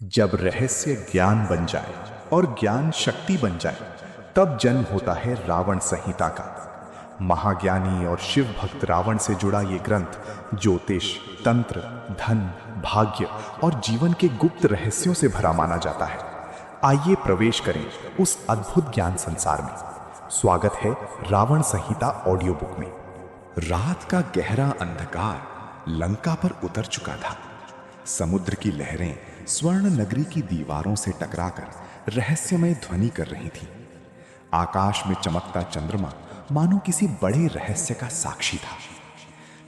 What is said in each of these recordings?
जब रहस्य ज्ञान बन जाए और ज्ञान शक्ति बन जाए, तब जन्म होता है रावण संहिता का। महाज्ञानी और शिव भक्त रावण से जुड़ा ये ग्रंथ ज्योतिष, तंत्र, धन, भाग्य और जीवन के गुप्त रहस्यों से भरा माना जाता है। आइए प्रवेश करें उस अद्भुत ज्ञान संसार में। स्वागत है रावण संहिता ऑडियो बुक में। रात का गहरा अंधकार लंका पर उतर चुका था। समुद्र की लहरें स्वर्ण नगरी की दीवारों से टकराकर रहस्यमय ध्वनि कर रही थी। आकाश में चमकता चंद्रमा मानो किसी बड़े रहस्य का साक्षी था।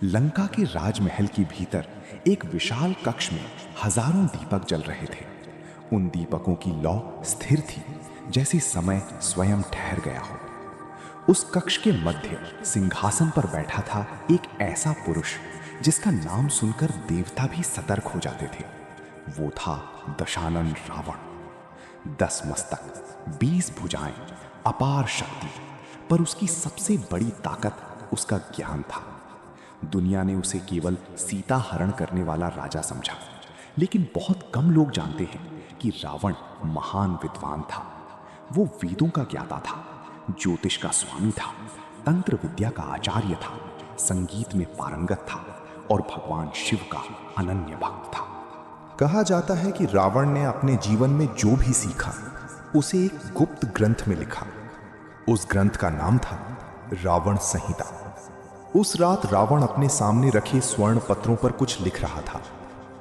लंका के राजमहल के भीतर एक विशाल कक्ष में हजारों दीपक जल रहे थे। उन दीपकों की लौ स्थिर थी, जैसे समय स्वयं ठहर गया हो। उस कक्ष के मध्य सिंहासन पर बैठा था एक ऐसा पुरुष जिसका नाम सुनकर देवता भी सतर्क हो जाते थे। वो था दशानन रावण। 10 मस्तक, 20 भुजाएं, अपार शक्ति, पर उसकी सबसे बड़ी ताकत उसका ज्ञान था। दुनिया ने उसे केवल सीता हरण करने वाला राजा समझा, लेकिन बहुत कम लोग जानते हैं कि रावण महान विद्वान था। वो वेदों का ज्ञाता था, ज्योतिष का स्वामी था, तंत्र विद्या का आचार्य था, संगीत में पारंगत था और भगवान शिव का अनन्य भक्त था। कहा जाता है कि रावण ने अपने जीवन में जो भी सीखा उसे एक गुप्त ग्रंथ में लिखा। उस ग्रंथ का नाम था रावण संहिता। उस रात रावण अपने सामने रखे स्वर्ण पत्रों पर कुछ लिख रहा था।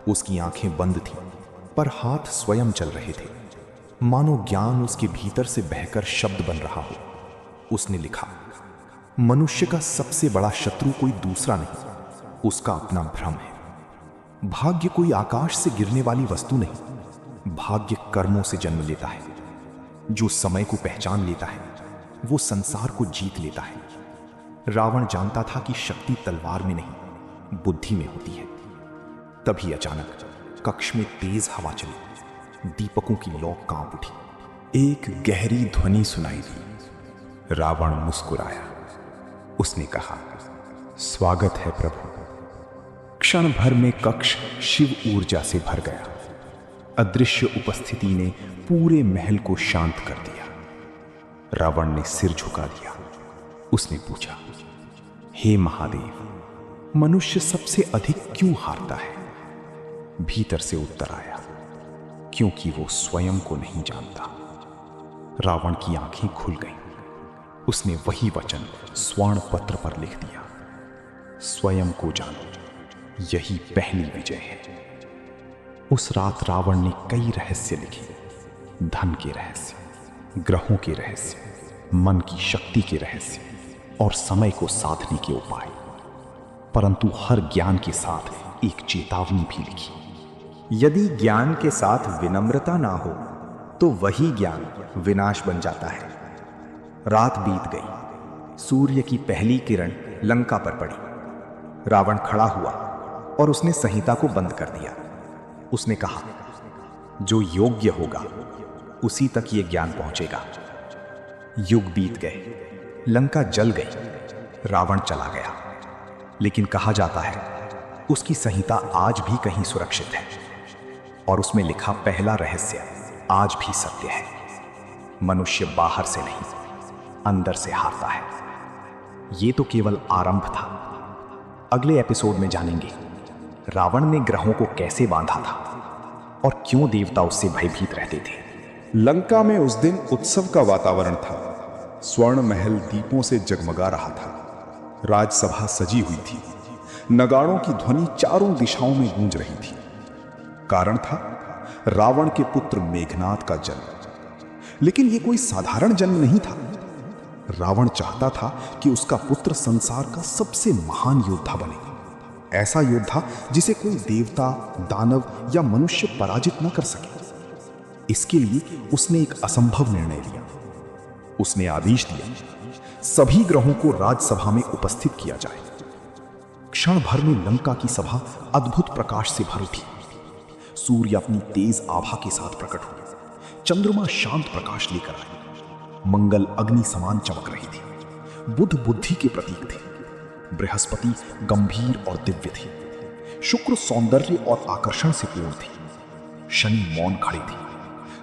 उसकी आंखें बंद थीं, पर हाथ स्वयं चल रहे थे, मानो ज्ञान उसके भीतर से बहकर शब्द बन रहा हो। उसने लिखा, मनुष्य का सबसे बड़ा शत्रु कोई दूसरा नहीं, उसका अपना भ्रम है। भाग्य कोई आकाश से गिरने वाली वस्तु नहीं, भाग्य कर्मों से जन्म लेता है। जो समय को पहचान लेता है वो संसार को जीत लेता है। रावण जानता था कि शक्ति तलवार में नहीं, बुद्धि में होती है। तभी अचानक कक्ष में तेज हवा चली, दीपकों की लौ कांप उठी। एक गहरी ध्वनि सुनाई दी। रावण मुस्कुराया। उसने कहा, स्वागत है प्रभु। क्षण भर में कक्ष शिव ऊर्जा से भर गया। अदृश्य उपस्थिति ने पूरे महल को शांत कर दिया। रावण ने सिर झुका दिया। उसने पूछा, हे महादेव, मनुष्य सबसे अधिक क्यों हारता है? भीतर से उत्तर आया, क्योंकि वो स्वयं को नहीं जानता। रावण की आंखें खुल गईं। उसने वही वचन स्वर्ण पत्र पर लिख दिया, स्वयं को जानो, यही पहली विजय है। उस रात रावण ने कई रहस्य लिखे, धन के रहस्य, ग्रहों के रहस्य, मन की शक्ति के रहस्य और समय को साधने के उपाय। परंतु हर ज्ञान के साथ एक चेतावनी भी लिखी। यदि ज्ञान के साथ विनम्रता ना हो तो वही ज्ञान विनाश बन जाता है। रात बीत गई। सूर्य की पहली किरण लंका पर पड़ी। रावण खड़ा हुआ और उसने संहिता को बंद कर दिया। उसने कहा, जो योग्य होगा उसी तक ये ज्ञान पहुंचेगा। युग बीत गए, लंका जल गई, रावण चला गया। लेकिन कहा जाता है उसकी संहिता आज भी कहीं सुरक्षित है और उसमें लिखा पहला रहस्य आज भी सत्य है। मनुष्य बाहर से नहीं, अंदर से हारता है। ये तो केवल आरंभ था। अगले एपिसोड में जानेंगे रावण ने ग्रहों को कैसे बांधा था और क्यों देवता उससे भयभीत रहते थे। लंका में उस दिन उत्सव का वातावरण था। स्वर्ण महल दीपों से जगमगा रहा था। राजसभा सजी हुई थी। नगाड़ों की ध्वनि चारों दिशाओं में गूंज रही थी। कारण था रावण के पुत्र मेघनाद का जन्म। लेकिन यह कोई साधारण जन्म नहीं था। रावण चाहता था कि उसका पुत्र संसार का सबसे महान योद्धा बने। ऐसा योद्धा जिसे कोई देवता, दानव या मनुष्य पराजित न कर सके। इसके लिए उसने एक असंभव निर्णय लिया। उसने आदेश दिया, सभी ग्रहों को राजसभा में उपस्थित किया जाए। क्षण भर में लंका की सभा अद्भुत प्रकाश से भर उठी। सूर्य अपनी तेज आभा के साथ प्रकट हुआ। चंद्रमा शांत प्रकाश लेकर आए। मंगल अग्नि समान चमक रही थी। बुध बुद्धि के प्रतीक थे। बृहस्पति गंभीर और दिव्य थे। शुक्र सौंदर्य और आकर्षण से पूर्ण थे। शनि मौन खड़ी थी।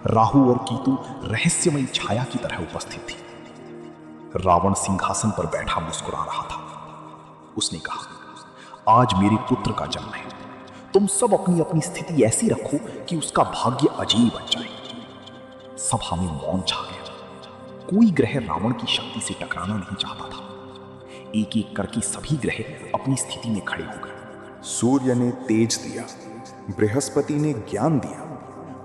राहु और कीतु रहस्यमयी छाया की तरह उपस्थित थी। रावण सिंहासन पर बैठा मुस्कुरा रहा था। उसने कहा, आज मेरे पुत्र का जन्म है। तुम सब अपनी अपनी स्थिति ऐसी रखो कि उसका भाग्य अजीब बन जाए। सभा में मौन छा गया। कोई ग्रह रावण की शक्ति से टकराना नहीं चाहता था। एक एक करके सभी ग्रह अपनी स्थिति में खड़े हो गए। सूर्य ने तेज दिया, बृहस्पति ने ज्ञान दिया,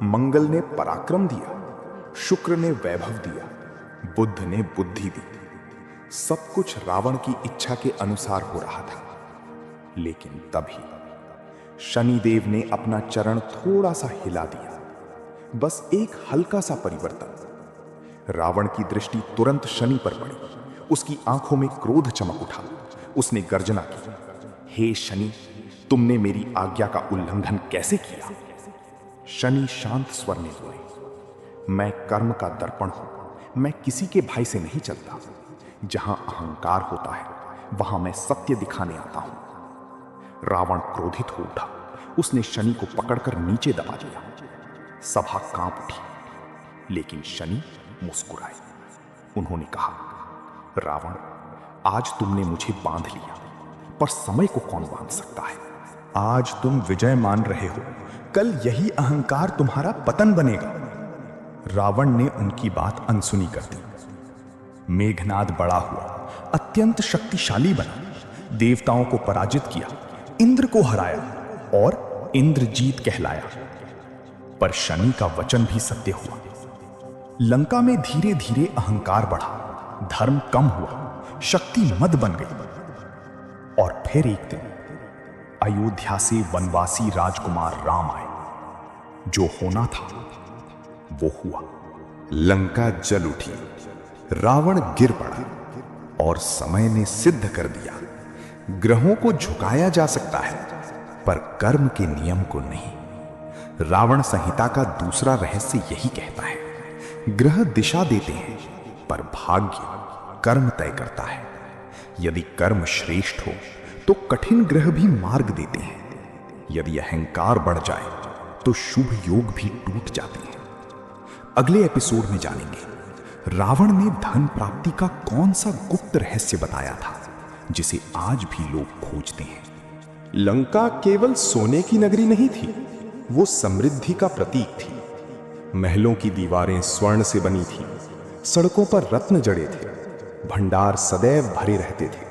मंगल ने पराक्रम दिया, शुक्र ने वैभव दिया, बुध ने बुद्धि दी। सब कुछ रावण की इच्छा के अनुसार हो रहा था। लेकिन तभी शनिदेव ने अपना चरण थोड़ा सा हिला दिया। बस एक हल्का सा परिवर्तन। रावण की दृष्टि तुरंत शनि पर पड़ी। उसकी आंखों में क्रोध चमक उठा। उसने गर्जना की, हे शनि, तुमने मेरी आज्ञा का उल्लंघन कैसे किया? शनि शांत स्वर में बोले, मैं कर्म का दर्पण हूं। मैं किसी के भय से नहीं चलता। जहां अहंकार होता है वहां मैं सत्य दिखाने आता हूं। रावण क्रोधित हो उठा। उसने शनि को पकड़कर नीचे दबा दिया। सभा कांप उठी, लेकिन शनि मुस्कुराए। उन्होंने कहा, रावण, आज तुमने मुझे बांध लिया, पर समय को कौन बांध सकता है? आज तुम विजय मान रहे हो, कल यही अहंकार तुम्हारा पतन बनेगा। रावण ने उनकी बात अनसुनी कर दी। मेघनाद बड़ा हुआ, अत्यंत शक्तिशाली बना, देवताओं को पराजित किया, इंद्र को हराया और इंद्रजीत कहलाया। पर शनि का वचन भी सत्य हुआ। लंका में धीरे धीरे अहंकार बढ़ा, धर्म कम हुआ, शक्ति मद बन गई। और फिर एक दिन अयोध्या से वनवासी राजकुमार राम आए। जो होना था वो हुआ। लंका जल उठी, रावण गिर पड़ा और समय ने सिद्ध कर दिया, ग्रहों को झुकाया जा सकता है पर कर्म के नियम को नहीं। रावण संहिता का दूसरा रहस्य यही कहता है, ग्रह दिशा देते हैं पर भाग्य कर्म तय करता है। यदि कर्म श्रेष्ठ हो तो कठिन ग्रह भी मार्ग देते हैं। यदि अहंकार बढ़ जाए तो शुभ योग भी टूट जाते हैं। अगले एपिसोड में जानेंगे रावण ने धन प्राप्ति का कौन सा गुप्त रहस्य बताया था जिसे आज भी लोग खोजते हैं। लंका केवल सोने की नगरी नहीं थी, वो समृद्धि का प्रतीक थी। महलों की दीवारें स्वर्ण से बनी थी, सड़कों पर रत्न जड़े थे, भंडार सदैव भरे रहते थे।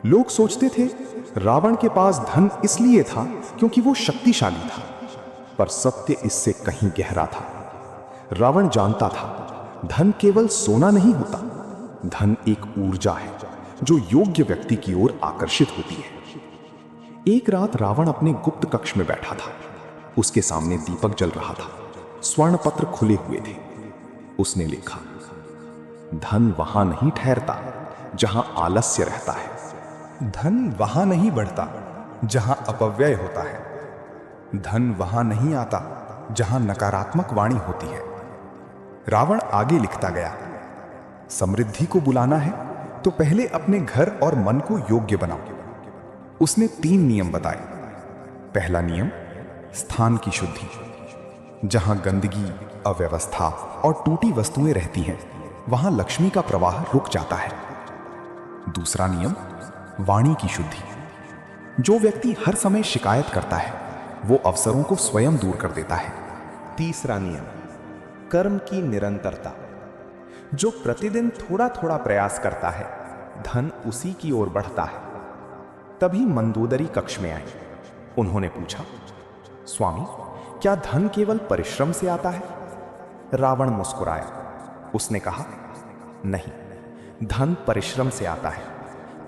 लोग सोचते थे रावण के पास धन इसलिए था क्योंकि वो शक्तिशाली था, पर सत्य इससे कहीं गहरा था। रावण जानता था धन केवल सोना नहीं होता, धन एक ऊर्जा है जो योग्य व्यक्ति की ओर आकर्षित होती है। एक रात रावण अपने गुप्त कक्ष में बैठा था। उसके सामने दीपक जल रहा था, स्वर्ण पत्र खुले हुए थे। उसने लिखा, धन वहां नहीं ठहरता जहां आलस्य रहता है, धन वहां नहीं बढ़ता जहां अपव्यय होता है, धन वहां नहीं आता जहां नकारात्मक वाणी होती है। रावण आगे लिखता गया, समृद्धि को बुलाना है तो पहले अपने घर और मन को योग्य बनाओ। उसने 3 नियम बताए। पहला नियम, स्थान की शुद्धि। जहां गंदगी, अव्यवस्था और टूटी वस्तुएं रहती हैं वहां लक्ष्मी का प्रवाह रुक जाता है। दूसरा नियम, वाणी की शुद्धि। जो व्यक्ति हर समय शिकायत करता है वो अवसरों को स्वयं दूर कर देता है। तीसरा नियम, कर्म की निरंतरता। जो प्रतिदिन थोड़ा थोड़ा प्रयास करता है धन उसी की ओर बढ़ता है। तभी मंदोदरी कक्ष में आई। उन्होंने पूछा, स्वामी, क्या धन केवल परिश्रम से आता है? रावण मुस्कुराया। उसने कहा, नहीं, धन परिश्रम से आता है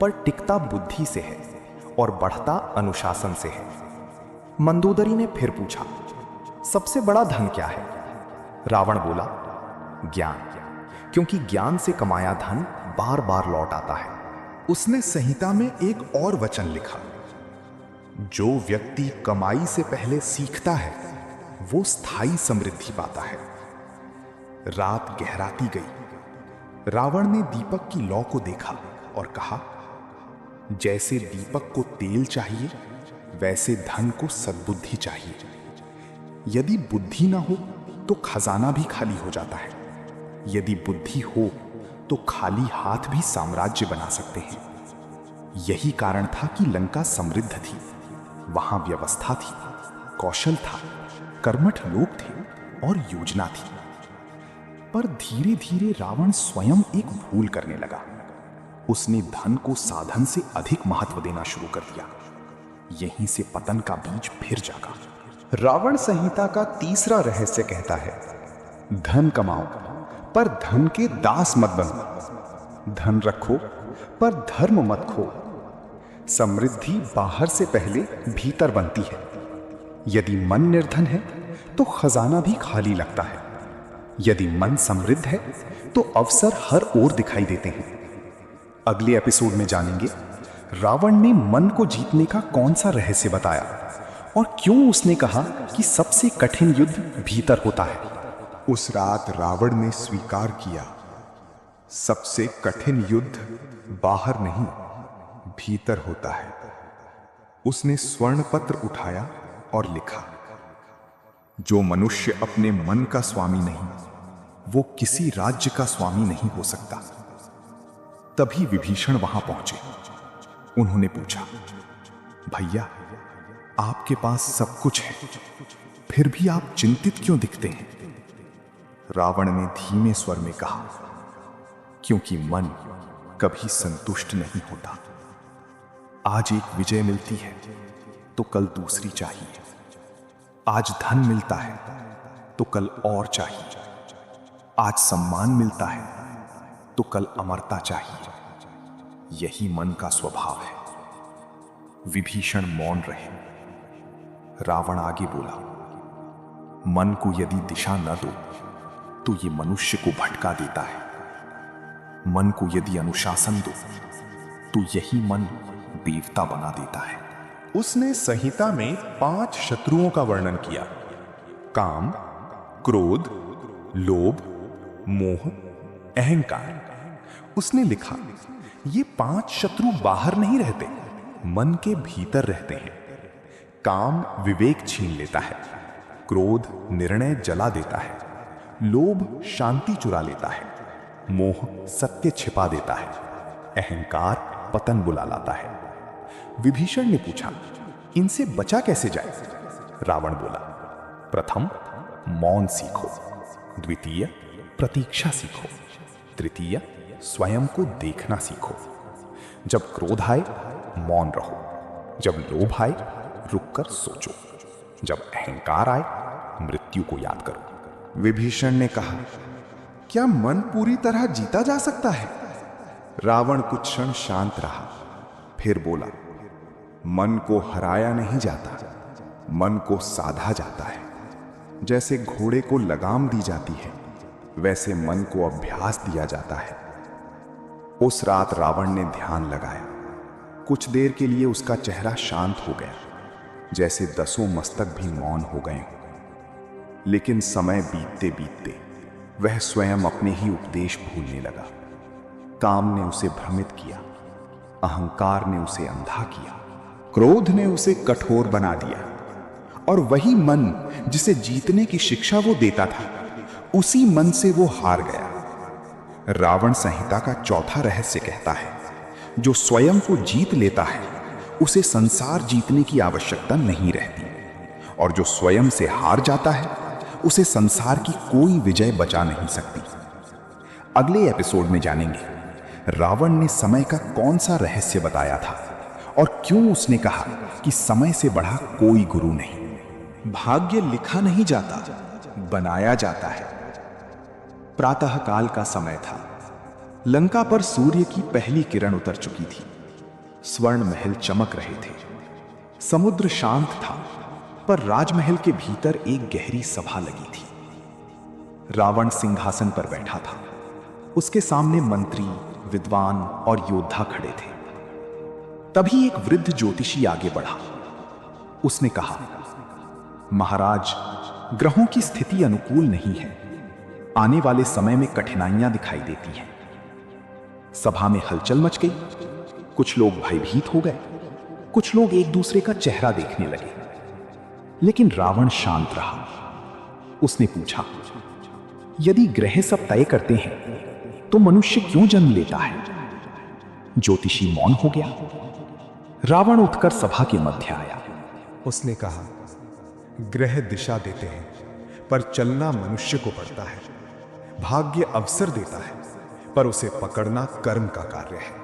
पर टिकता बुद्धि से है और बढ़ता अनुशासन से है। मंदोदरी ने फिर पूछा, सबसे बड़ा धन क्या है? रावण बोला, ज्ञान, क्योंकि ज्ञान से कमाया धन बार बार लौट आता है। उसने संहिता में एक और वचन लिखा, जो व्यक्ति कमाई से पहले सीखता है वो स्थायी समृद्धि पाता है। रात गहराती गई। रावण ने दीपक की लौ को देखा और कहा, जैसे दीपक को तेल चाहिए वैसे धन को सद्बुद्धि चाहिए। यदि बुद्धि ना हो तो खजाना भी खाली हो जाता है, यदि बुद्धि हो तो खाली हाथ भी साम्राज्य बना सकते हैं। यही कारण था कि लंका समृद्ध थी। वहां व्यवस्था थी, कौशल था, कर्मठ लोग थे और योजना थी। पर धीरे धीरे रावण स्वयं एक भूल करने लगा। उसने धन को साधन से अधिक महत्व देना शुरू कर दिया। यहीं से पतन का बीज फिर जागा। रावण संहिता का तीसरा रहस्य कहता है, धन कमाओ पर धन के दास मत बनो, धन रखो पर धर्म मत खो। समृद्धि बाहर से पहले भीतर बनती है। यदि मन निर्धन है तो खजाना भी खाली लगता है। यदि मन समृद्ध है तो अवसर हर ओर दिखाई देते हैं। अगले एपिसोड में जानेंगे रावण ने मन को जीतने का कौन सा रहस्य बताया और क्यों उसने कहा कि सबसे कठिन युद्ध भीतर होता है। उस रात रावण ने स्वीकार किया, सबसे कठिन युद्ध बाहर नहीं भीतर होता है। उसने स्वर्ण पत्र उठाया और लिखा, जो मनुष्य अपने मन का स्वामी नहीं, वो किसी राज्य का स्वामी नहीं हो सकता। तभी विभीषण वहां पहुंचे। उन्होंने पूछा, भैया आपके पास सब कुछ है, फिर भी आप चिंतित क्यों दिखते हैं? रावण ने धीमे स्वर में कहा, क्योंकि मन कभी संतुष्ट नहीं होता। आज एक विजय मिलती है तो कल दूसरी चाहिए। आज धन मिलता है तो कल और चाहिए। आज सम्मान मिलता है तो कल अमरता चाहिए। यही मन का स्वभाव है। विभीषण मौन रहे। रावण आगे बोला, मन को यदि दिशा न दो तो ये मनुष्य को भटका देता है। मन को यदि अनुशासन दो तो यही मन देवता बना देता है। उसने संहिता में 5 शत्रुओं का वर्णन किया, काम, क्रोध, लोभ, मोह, अहंकार। उसने लिखा, ये 5 शत्रु बाहर नहीं रहते, मन के भीतर रहते हैं। काम विवेक छीन लेता है, क्रोध निर्णय जला देता है, लोभ शांति चुरा लेता है, मोह सत्य छिपा देता है, अहंकार पतन बुला लाता है। विभीषण ने पूछा, इनसे बचा कैसे जाए? रावण बोला, प्रथम मौन सीखो, द्वितीय प्रतीक्षा सीखो, तृतीय स्वयं को देखना सीखो। जब क्रोध आए मौन रहो, जब लोभ आए रुककर सोचो, जब अहंकार आए मृत्यु को याद करो। विभीषण ने कहा, क्या मन पूरी तरह जीता जा सकता है? रावण कुछ क्षण शांत रहा, फिर बोला, मन को हराया नहीं जाता, मन को साधा जाता है। जैसे घोड़े को लगाम दी जाती है, वैसे मन को अभ्यास दिया जाता है। उस रात रावण ने ध्यान लगाया। कुछ देर के लिए उसका चेहरा शांत हो गया, जैसे 10 मस्तक भी मौन हो गए हों। लेकिन समय बीतते बीतते वह स्वयं अपने ही उपदेश भूलने लगा। काम ने उसे भ्रमित किया, अहंकार ने उसे अंधा किया, क्रोध ने उसे कठोर बना दिया, और वही मन जिसे जीतने की शिक्षा वो देता था, उसी मन से वो हार गया। रावण संहिता का चौथा रहस्य कहता है, जो स्वयं को जीत लेता है उसे संसार जीतने की आवश्यकता नहीं रहती, और जो स्वयं से हार जाता है उसे संसार की कोई विजय बचा नहीं सकती। अगले एपिसोड में जानेंगे रावण ने समय का कौन सा रहस्य बताया था और क्यों उसने कहा कि समय से बढ़ा कोई गुरु नहीं। भाग्य लिखा नहीं जाता, बनाया जाता है। प्रातः काल का समय था। लंका पर सूर्य की पहली किरण उतर चुकी थी। स्वर्ण महल चमक रहे थे। समुद्र शांत था, पर राजमहल के भीतर एक गहरी सभा लगी थी। रावण सिंहासन पर बैठा था। उसके सामने मंत्री, विद्वान और योद्धा खड़े थे। तभी एक वृद्ध ज्योतिषी आगे बढ़ा। उसने कहा, महाराज, ग्रहों की स्थिति अनुकूल नहीं है। आने वाले समय में कठिनाइयां दिखाई देती हैं। सभा में हलचल मच गई। कुछ लोग भयभीत हो गए, कुछ लोग एक दूसरे का चेहरा देखने लगे। लेकिन रावण शांत रहा। उसने पूछा, यदि ग्रह सब तय करते हैं तो मनुष्य क्यों जन्म लेता है? ज्योतिषी मौन हो गया। रावण उठकर सभा के मध्य आया। उसने कहा, ग्रह दिशा देते हैं पर चलना मनुष्य को पड़ता है। भाग्य अवसर देता है पर उसे पकड़ना कर्म का कार्य है।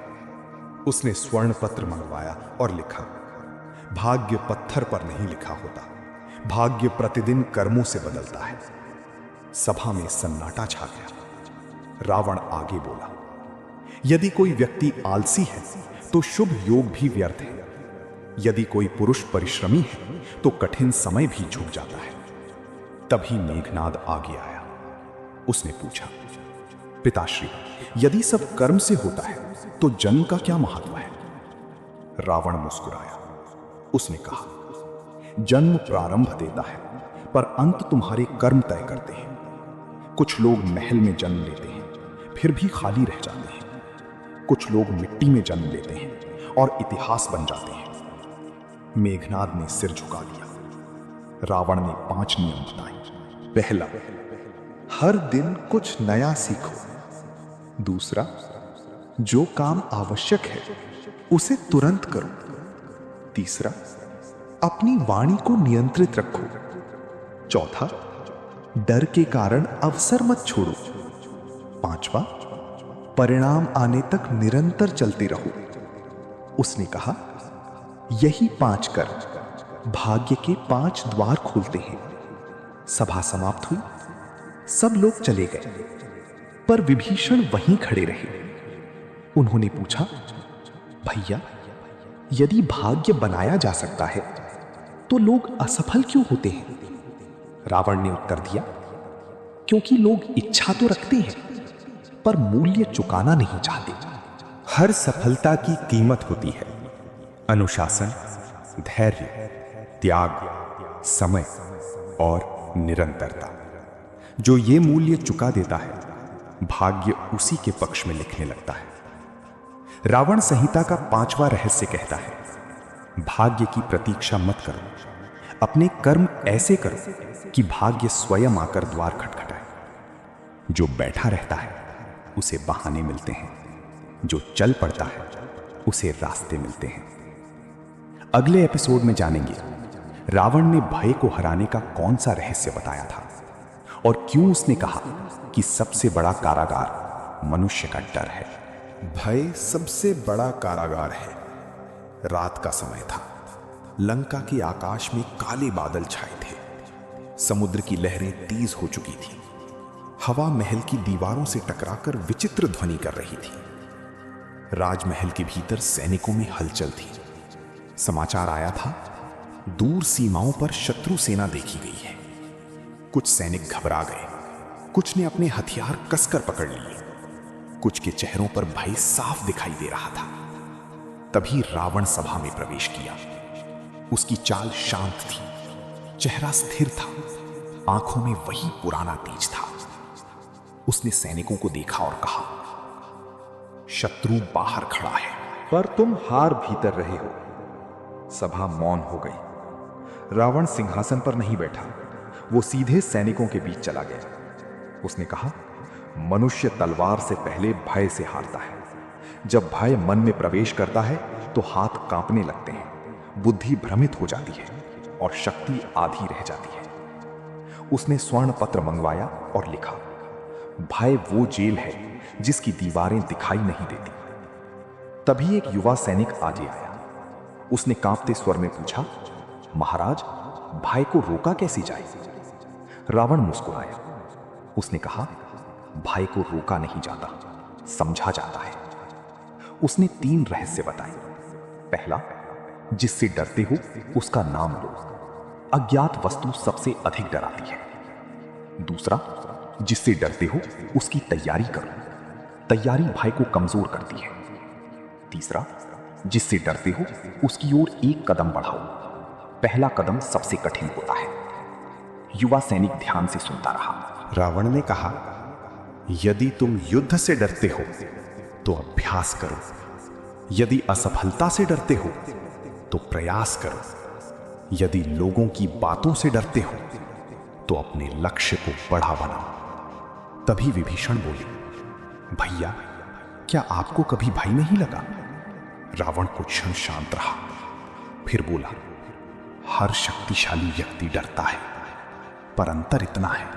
उसने स्वर्ण पत्र मंगवाया और लिखा, भाग्य पत्थर पर नहीं लिखा होता, भाग्य प्रतिदिन कर्मों से बदलता है। सभा में सन्नाटा छा गया। रावण आगे बोला, यदि कोई व्यक्ति आलसी है तो शुभ योग भी व्यर्थ है। यदि कोई पुरुष परिश्रमी है तो कठिन समय भी झुक जाता है। तभी मेघनाद आगे आया। उसने पूछा, पिताश्री, यदि सब कर्म से होता है तो जन्म का क्या महत्व है? रावण मुस्कुराया। उसने कहा, जन्म प्रारंभ देता है पर अंत तुम्हारे कर्म तय करते हैं। कुछ लोग महल में जन्म लेते हैं फिर भी खाली रह जाते हैं। कुछ लोग मिट्टी में जन्म लेते हैं और इतिहास बन जाते हैं। मेघनाद ने सिर झुका लिया। रावण ने 5 नियम बताए। पहला, हर दिन कुछ नया सीखो। दूसरा, जो काम आवश्यक है उसे तुरंत करो। तीसरा, अपनी वाणी को नियंत्रित रखो। चौथा, डर के कारण अवसर मत छोड़ो। पांचवा, परिणाम आने तक निरंतर चलते रहो। उसने कहा, यही 5 कर्म भाग्य के 5 द्वार खोलते हैं। सभा समाप्त हुई। सब लोग चले गए पर विभीषण वहीं खड़े रहे। उन्होंने पूछा, भैया, यदि भाग्य बनाया जा सकता है तो लोग असफल क्यों होते हैं? रावण ने उत्तर दिया, क्योंकि लोग इच्छा तो रखते हैं पर मूल्य चुकाना नहीं चाहते। हर सफलता की कीमत होती है, अनुशासन, धैर्य, त्याग, समय और निरंतरता। जो ये मूल्य चुका देता है, भाग्य उसी के पक्ष में लिखने लगता है। रावण संहिता का 5वां रहस्य कहता है, भाग्य की प्रतीक्षा मत करो, अपने कर्म ऐसे करो कि भाग्य स्वयं आकर द्वार खटखटाए। जो बैठा रहता है उसे बहाने मिलते हैं, जो चल पड़ता है उसे रास्ते मिलते हैं। अगले एपिसोड में जानेंगे रावण ने भय को हराने का कौन सा रहस्य बताया था और क्यों उसने कहा कि सबसे बड़ा कारागार मनुष्य का डर है। भय सबसे बड़ा कारागार है। रात का समय था। लंका के आकाश में काले बादल छाए थे। समुद्र की लहरें तेज हो चुकी थी। हवा महल की दीवारों से टकराकर विचित्र ध्वनि कर रही थी। राजमहल के भीतर सैनिकों में हलचल थी। समाचार आया था, दूर सीमाओं पर शत्रु सेना देखी गई है। कुछ सैनिक घबरा गए, कुछ ने अपने हथियार कसकर पकड़ लिए, कुछ के चेहरों पर भय साफ दिखाई दे रहा था। तभी रावण सभा में प्रवेश किया। उसकी चाल शांत थी, चेहरा स्थिर था, आंखों में वही पुराना तेज था। उसने सैनिकों को देखा और कहा, शत्रु बाहर खड़ा है पर तुम हार भीतर रहे हो। सभा मौन हो गई। रावण सिंहासन पर नहीं बैठा, वो सीधे सैनिकों के बीच चला गया। उसने कहा, मनुष्य तलवार से पहले भय से हारता है। जब भय मन में प्रवेश करता है तो हाथ कांपने लगते हैं, बुद्धि भ्रमित हो जाती है और शक्ति आधी रह जाती है। उसने स्वर्ण पत्र मंगवाया और लिखा, भय वो जेल है जिसकी दीवारें दिखाई नहीं देती। तभी एक युवा सैनिक आगे आया। उसने कांपते स्वर में पूछा, महाराज, भय को रोका कैसे जाए? रावण मुस्कुराया। उसने कहा, भय को रोका नहीं जाता, समझा जाता है। उसने 3 रहस्य बताए। पहला, जिससे डरते हो उसका नाम लो, अज्ञात वस्तु सबसे अधिक डराती है। दूसरा, जिससे डरते हो उसकी तैयारी करो, तैयारी भय को कमजोर करती है। तीसरा, जिससे डरते हो उसकी ओर 1 कदम बढ़ाओ, पहला कदम सबसे कठिन होता है। युवा सैनिक ध्यान से सुनता रहा। रावण ने कहा, यदि तुम युद्ध से डरते हो तो अभ्यास करो, यदि असफलता से डरते हो तो प्रयास करो, यदि लोगों की बातों से डरते हो तो अपने लक्ष्य को बड़ा बनाओ। तभी विभीषण बोले, भैया, क्या आपको कभी भय नहीं लगा? रावण कुछ क्षण शांत रहा, फिर बोला, हर शक्तिशाली व्यक्ति डरता है, पर अंतर इतना है,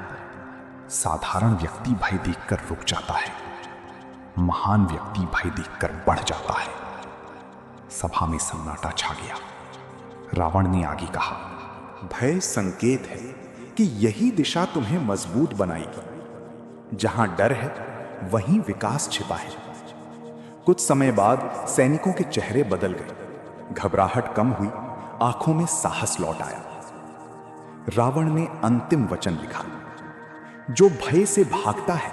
साधारण व्यक्ति भय देखकर रुक जाता है, महान व्यक्ति भय देखकर बढ़ जाता है। सभा में सन्नाटा छा गया। रावण ने आगे कहा, भय संकेत है कि यही दिशा तुम्हें मजबूत बनाएगी। जहां डर है वहीं विकास छिपा है। कुछ समय बाद सैनिकों के चेहरे बदल गए, घबराहट कम हुई, आंखों में साहस लौट आया। रावण ने अंतिम वचन लिखा, जो भय से भागता है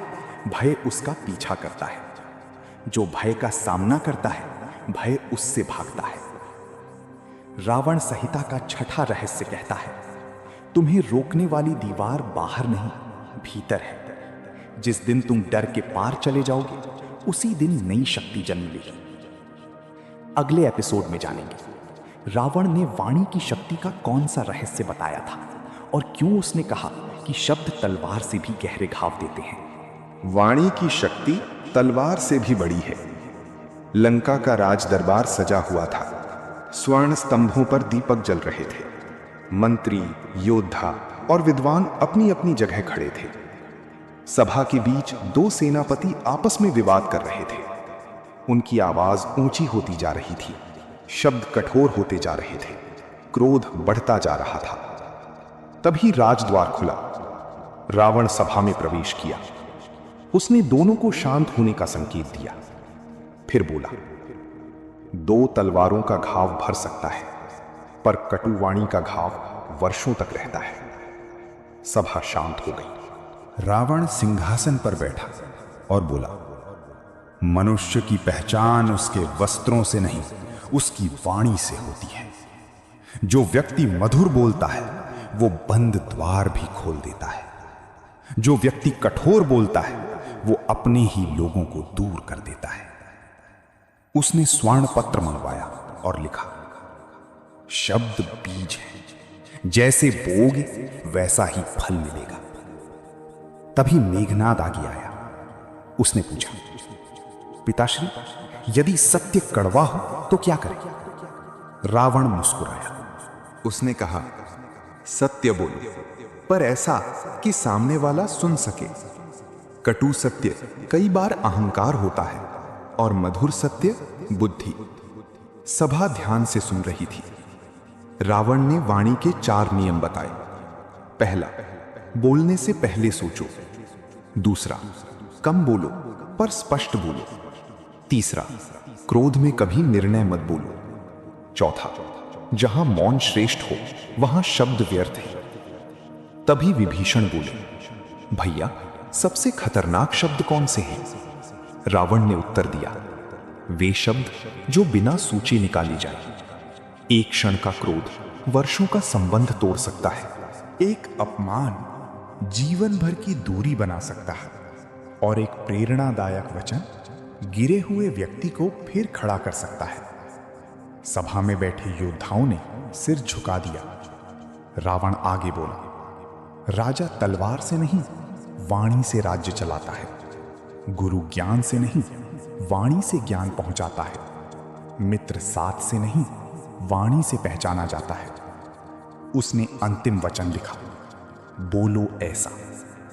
भय उसका पीछा करता है, जो भय का सामना करता है भय उससे भागता है। रावण संहिता का छठा रहस्य कहता है, तुम्हें रोकने वाली दीवार बाहर नहीं, भीतर है। जिस दिन तुम डर के पार चले जाओगे उसी दिन नई शक्ति जन्म लेगी। अगले एपिसोड में जानेंगे रावण ने वाणी की शक्ति का कौन सा रहस्य बताया था और क्यों उसने कहा कि शब्द तलवार से भी गहरे घाव देते हैं। वाणी की शक्ति तलवार से भी बड़ी है। लंका का राज दरबार सजा हुआ था। स्वर्ण स्तंभों पर दीपक जल रहे थे। मंत्री, योद्धा और विद्वान अपनी अपनी जगह खड़े थे। सभा के बीच दो सेनापति आपस में विवाद कर रहे थे। उनकी आवाज ऊंची होती जा रही थी, शब्द कठोर होते जा रहे थे, क्रोध बढ़ता जा रहा था। तभी राजद्वार खुला। रावण सभा में प्रवेश किया। उसने दोनों को शांत होने का संकेत दिया, फिर बोला, दो तलवारों का घाव भर सकता है, पर कटुवाणी का घाव वर्षों तक रहता है। सभा शांत हो गई। रावण सिंहासन पर बैठा और बोला, मनुष्य की पहचान उसके वस्त्रों से नहीं, उसकी वाणी से होती है। जो व्यक्ति मधुर बोलता है वो बंद द्वार भी खोल देता है। जो व्यक्ति कठोर बोलता है वो अपने ही लोगों को दूर कर देता है। उसने स्वर्ण पत्र मंगवाया और लिखा, शब्द बीज है, जैसे बोओगे वैसा ही फल मिलेगा। तभी मेघनाद आगे आया। उसने पूछा, पिताश्री, यदि सत्य कड़वा हो तो क्या करें? रावण मुस्कुराया। उसने कहा, सत्य बोलो, पर ऐसा कि सामने वाला सुन सके। कटु सत्य कई बार अहंकार होता है और मधुर सत्य बुद्धि। सभा ध्यान से सुन रही थी। रावण ने वाणी के 4 नियम बताए। पहला, बोलने से पहले सोचो। दूसरा, कम बोलो पर स्पष्ट बोलो। तीसरा, क्रोध में कभी निर्णय मत बोलो। चौथा, जहां मौन श्रेष्ठ हो वहां शब्द व्यर्थ है। तभी विभीषण बोले, भैया, सबसे खतरनाक शब्द कौन से हैं? रावण ने उत्तर दिया, वे शब्द जो बिना सोचे निकाले जाए। एक क्षण का क्रोध वर्षों का संबंध तोड़ सकता है। एक अपमान जीवन भर की दूरी बना सकता है और एक प्रेरणादायक वचन गिरे हुए व्यक्ति को फिर खड़ा कर सकता है। सभा में बैठे योद्धाओं ने सिर झुका दिया। रावण आगे बोला, राजा तलवार से नहीं, वाणी से राज्य चलाता है। गुरु ज्ञान से नहीं, वाणी से ज्ञान पहुंचाता है। मित्र साथ से नहीं, वाणी से पहचाना जाता है। उसने अंतिम वचन लिखा, बोलो ऐसा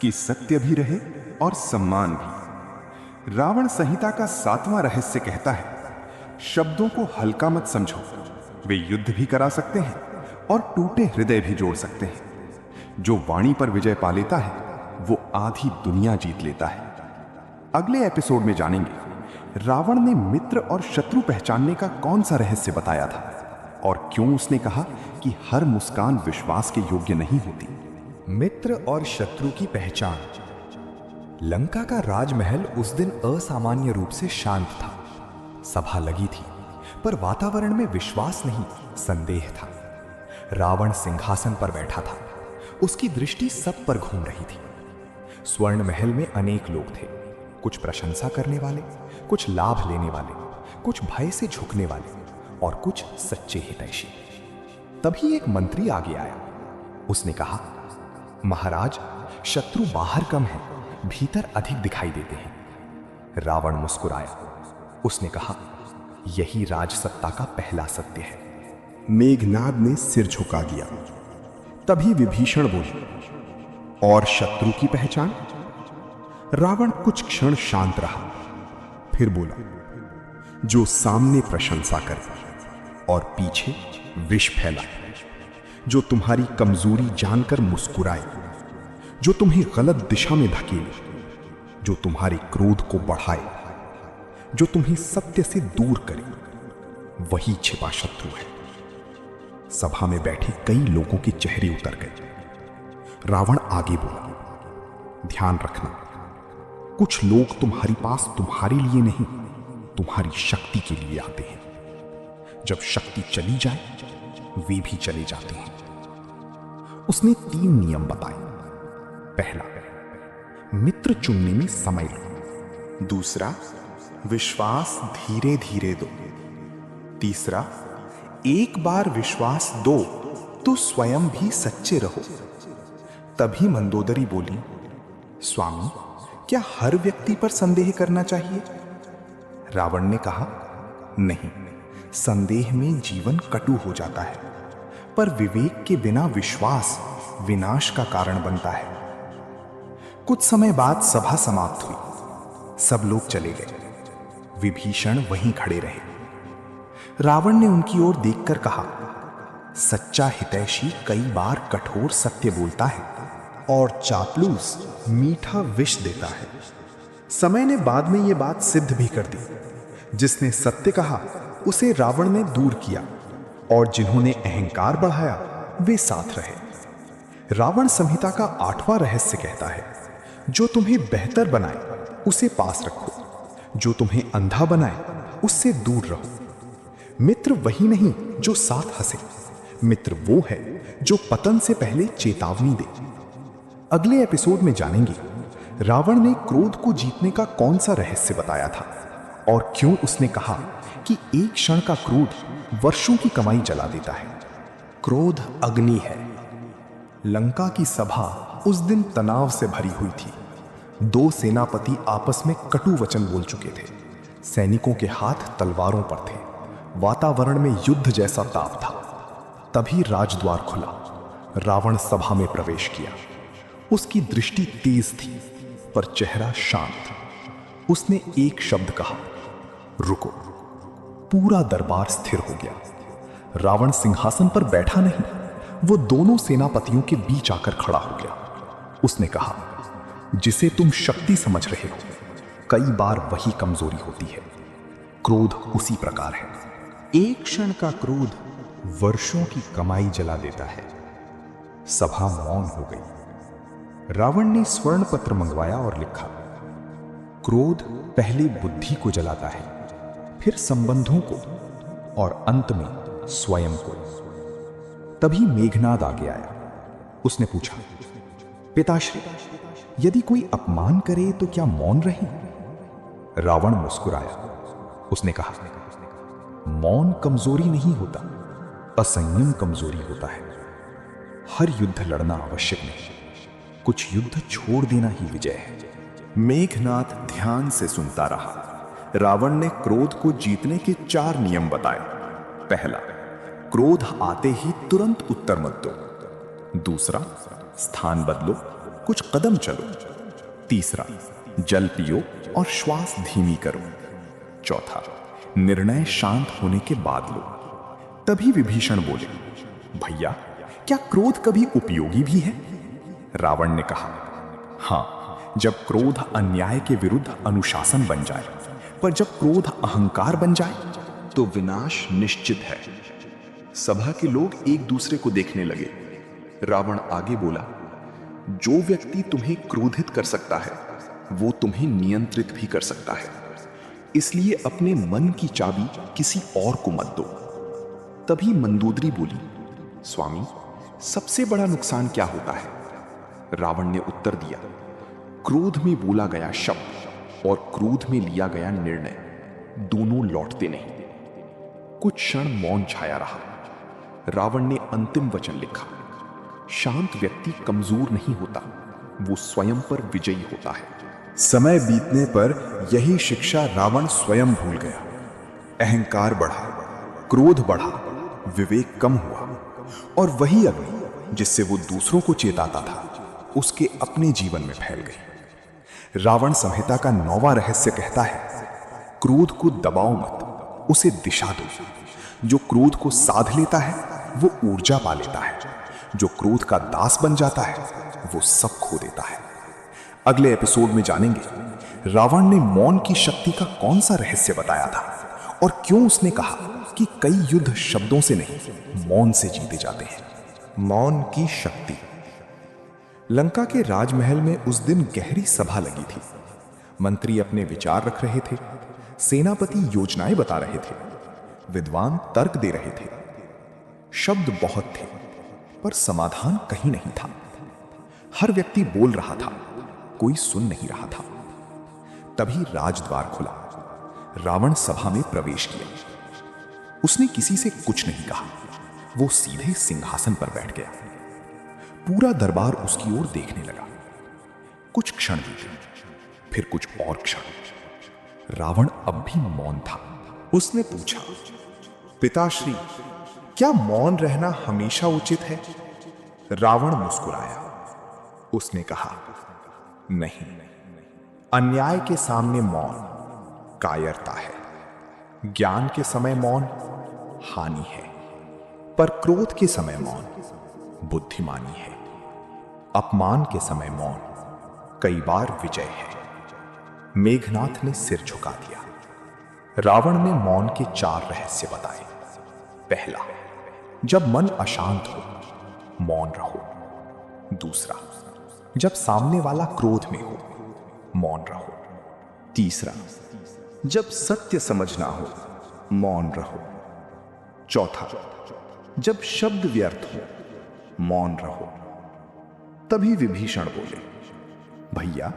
कि सत्य भी रहे और सम्मान भी। रावण संहिता का 7वां रहस्य कहता है, शब्दों को हल्का मत समझो। वे युद्ध भी करा सकते हैं और टूटे हृदय भी जोड़ सकते हैं। जो वाणी पर विजय पा लेता है वो आधी दुनिया जीत लेता है। अगले एपिसोड में जानेंगे रावण ने मित्र और शत्रु पहचानने का कौन सा रहस्य बताया था और क्यों उसने कहा कि हर मुस्कान विश्वास के योग्य नहीं होती। मित्र और शत्रु की पहचान। लंका का राजमहल उस दिन असामान्य रूप से शांत था। सभा लगी थी, पर वातावरण में विश्वास नहीं, संदेह था। रावण सिंहासन पर बैठा था। उसकी दृष्टि सब पर घूम रही थी। स्वर्ण महल में अनेक लोग थे, कुछ प्रशंसा करने वाले, कुछ लाभ लेने वाले, कुछ भय से झुकने वाले और कुछ सच्चे हितैषी। तभी एक मंत्री आगे आया। उसने कहा, महाराज, शत्रु बाहर कम है, भीतर अधिक दिखाई देते हैं। रावण मुस्कुराया। उसने कहा, यही राजसत्ता का पहला सत्य है। मेघनाद ने सिर झुका दिया। तभी विभीषण बोले, और शत्रु की पहचान? रावण कुछ क्षण शांत रहा, फिर बोला, जो सामने प्रशंसा करे और पीछे विष फैलाए, जो तुम्हारी कमजोरी जानकर मुस्कुराए, जो तुम्हें गलत दिशा में धकेले, जो तुम्हारे क्रोध को बढ़ाए, जो तुम्हें सत्य से दूर करे, वही छिपा शत्रु है। सभा में बैठे कई लोगों के चेहरे उतर गए। रावण आगे बोला, ध्यान रखना, कुछ लोग तुम्हारे पास तुम्हारे लिए नहीं, तुम्हारी शक्ति के लिए आते हैं। जब शक्ति चली जाए, वे भी चले जाते हैं। उसने 3 नियम बताए। पहला, मित्र चुनने में समय लो। दूसरा, विश्वास धीरे धीरे दो। तीसरा, एक बार विश्वास दो तो स्वयं भी सच्चे रहो। तभी मंदोदरी बोली, स्वामी, क्या हर व्यक्ति पर संदेह करना चाहिए? रावण ने कहा, नहीं, संदेह में जीवन कटु हो जाता है, पर विवेक के बिना विश्वास विनाश का कारण बनता है। कुछ समय बाद सभा समाप्त हुई। सब लोग चले गए। विभीषण वहीं खड़े रहे। रावण ने उनकी ओर देखकर कहा, सच्चा हितैषी कई बार कठोर सत्य बोलता है और चापलूस मीठा विष देता है। समय ने बाद में यह बात सिद्ध भी कर दी। जिसने सत्य कहा उसे रावण ने दूर किया, और जिन्होंने अहंकार बढ़ाया वे साथ रहे। रावण संहिता का 8वां रहस्य कहता है, जो तुम्हें बेहतर बनाए उसे पास रखो, जो तुम्हें अंधा बनाए उससे दूर रहो। मित्र वही नहीं जो साथ हंसे, मित्र वो है जो पतन से पहले चेतावनी दे। अगले एपिसोड में जानेंगे रावण ने क्रोध को जीतने का कौन सा रहस्य बताया था, और क्यों उसने कहा कि एक क्षण का क्रोध वर्षों की कमाई जला देता है। क्रोध अग्नि है। लंका की सभा उस दिन तनाव से भरी हुई थी। 2 सेनापति आपस में कटु वचन बोल चुके थे। सैनिकों के हाथ तलवारों पर थे। वातावरण में युद्ध जैसा ताप था। तभी राजद्वार खुला। रावण सभा में प्रवेश किया। उसकी दृष्टि तेज थी, पर चेहरा शांत। उसने एक शब्द कहा, रुको। पूरा दरबार स्थिर हो गया। रावण सिंहासन पर बैठा नहीं, वो दोनों सेनापतियों के बीच आकर खड़ा हो गया। उसने कहा, जिसे तुम शक्ति समझ रहे हो, कई बार वही कमजोरी होती है। क्रोध उसी प्रकार है। एक क्षण का क्रोध वर्षों की कमाई जला देता है। सभा मौन हो गई। रावण ने स्वर्ण पत्र मंगवाया और लिखा, क्रोध पहले बुद्धि को जलाता है, फिर संबंधों को, और अंत में स्वयं को। तभी मेघनाद आगे आया। उसने पूछा, पिताश्री, यदि कोई अपमान करे तो क्या मौन रहें? रावण मुस्कुराया। उसने कहा, मौन कमजोरी नहीं होता, असंयम कमजोरी होता है। हर युद्ध लड़ना आवश्यक नहीं, कुछ युद्ध छोड़ देना ही विजय है। मेघनाद ध्यान से सुनता रहा। रावण ने क्रोध को जीतने के 4 नियम बताए। पहला, क्रोध आते ही तुरंत उत्तर मत दो। दूसरा, स्थान बदलो, कुछ कदम चलो। तीसरा, जल पियो और श्वास धीमी करो। चौथा, निर्णय शांत होने के बाद लो। तभी विभीषण बोले, भैया, क्या क्रोध कभी उपयोगी भी है? रावण ने कहा, हां, जब क्रोध अन्याय के विरुद्ध अनुशासन बन जाए, पर जब क्रोध अहंकार बन जाए तो विनाश निश्चित है। सभा के लोग एक दूसरे को देखने लगे। रावण आगे बोला, जो व्यक्ति तुम्हें क्रोधित कर सकता है वो तुम्हें नियंत्रित भी कर सकता है। इसलिए अपने मन की चाबी किसी और को मत दो। तभी मंदोदरी बोली, स्वामी, सबसे बड़ा नुकसान क्या होता है? रावण ने उत्तर दिया, क्रोध में बोला गया शब्द और क्रोध में लिया गया निर्णय दोनों लौटते नहीं। कुछ क्षण मौन छाया रहा। रावण ने अंतिम वचन लिखा, शांत व्यक्ति कमजोर नहीं होता, वो स्वयं पर विजयी होता है। समय बीतने पर यही शिक्षा रावण स्वयं भूल गया। अहंकार बढ़ा, क्रोध बढ़ा, विवेक कम हुआ, और वही अग्नि जिससे वो दूसरों को चेताता था उसके अपने जीवन में फैल गई। रावण संहिता का 9वां रहस्य कहता है, क्रोध को दबाओ मत, उसे दिशा दो। जो क्रोध को साध लेता है वो ऊर्जा पा लेता है, जो क्रोध का दास बन जाता है वो सब खो देता है। अगले एपिसोड में जानेंगे रावण ने मौन की शक्ति का कौन सा रहस्य बताया था और क्यों उसने कहा कि कई युद्ध शब्दों से नहीं मौन से जीते जाते हैं। मौन की शक्ति। लंका के राजमहल में उस दिन गहरी सभा लगी थी। मंत्री अपने विचार रख रहे थे, सेनापति योजनाएं बता रहे थे, विद्वान तर्क दे रहे थे। शब्द बहुत थे पर समाधान कहीं नहीं था। हर व्यक्ति बोल रहा था, कोई सुन नहीं रहा था। तभी राजद्वार खुला। रावण सभा में प्रवेश किया। उसने किसी से कुछ नहीं कहा, वो सीधे सिंहासन पर बैठ गया। पूरा दरबार उसकी ओर देखने लगा। कुछ क्षण बीते, फिर कुछ और क्षण। रावण अब भी मौन था। उसने पूछा, पिताश्री, क्या मौन रहना हमेशा उचित है? रावण मुस्कुराया। उसने कहा, नहीं, अन्याय के सामने मौन कायरता है, ज्ञान के समय मौन हानि है, पर क्रोध के समय मौन बुद्धिमानी है, अपमान के समय मौन कई बार विजय है। मेघनाथ ने सिर झुका दिया। रावण ने मौन के 4 रहस्य बताए। पहला, जब मन अशांत हो मौन रहो। दूसरा, जब सामने वाला क्रोध में हो मौन रहो। तीसरा, जब सत्य समझना हो मौन रहो। चौथा, जब शब्द व्यर्थ हो मौन रहो। तभी विभीषण बोले, भैया,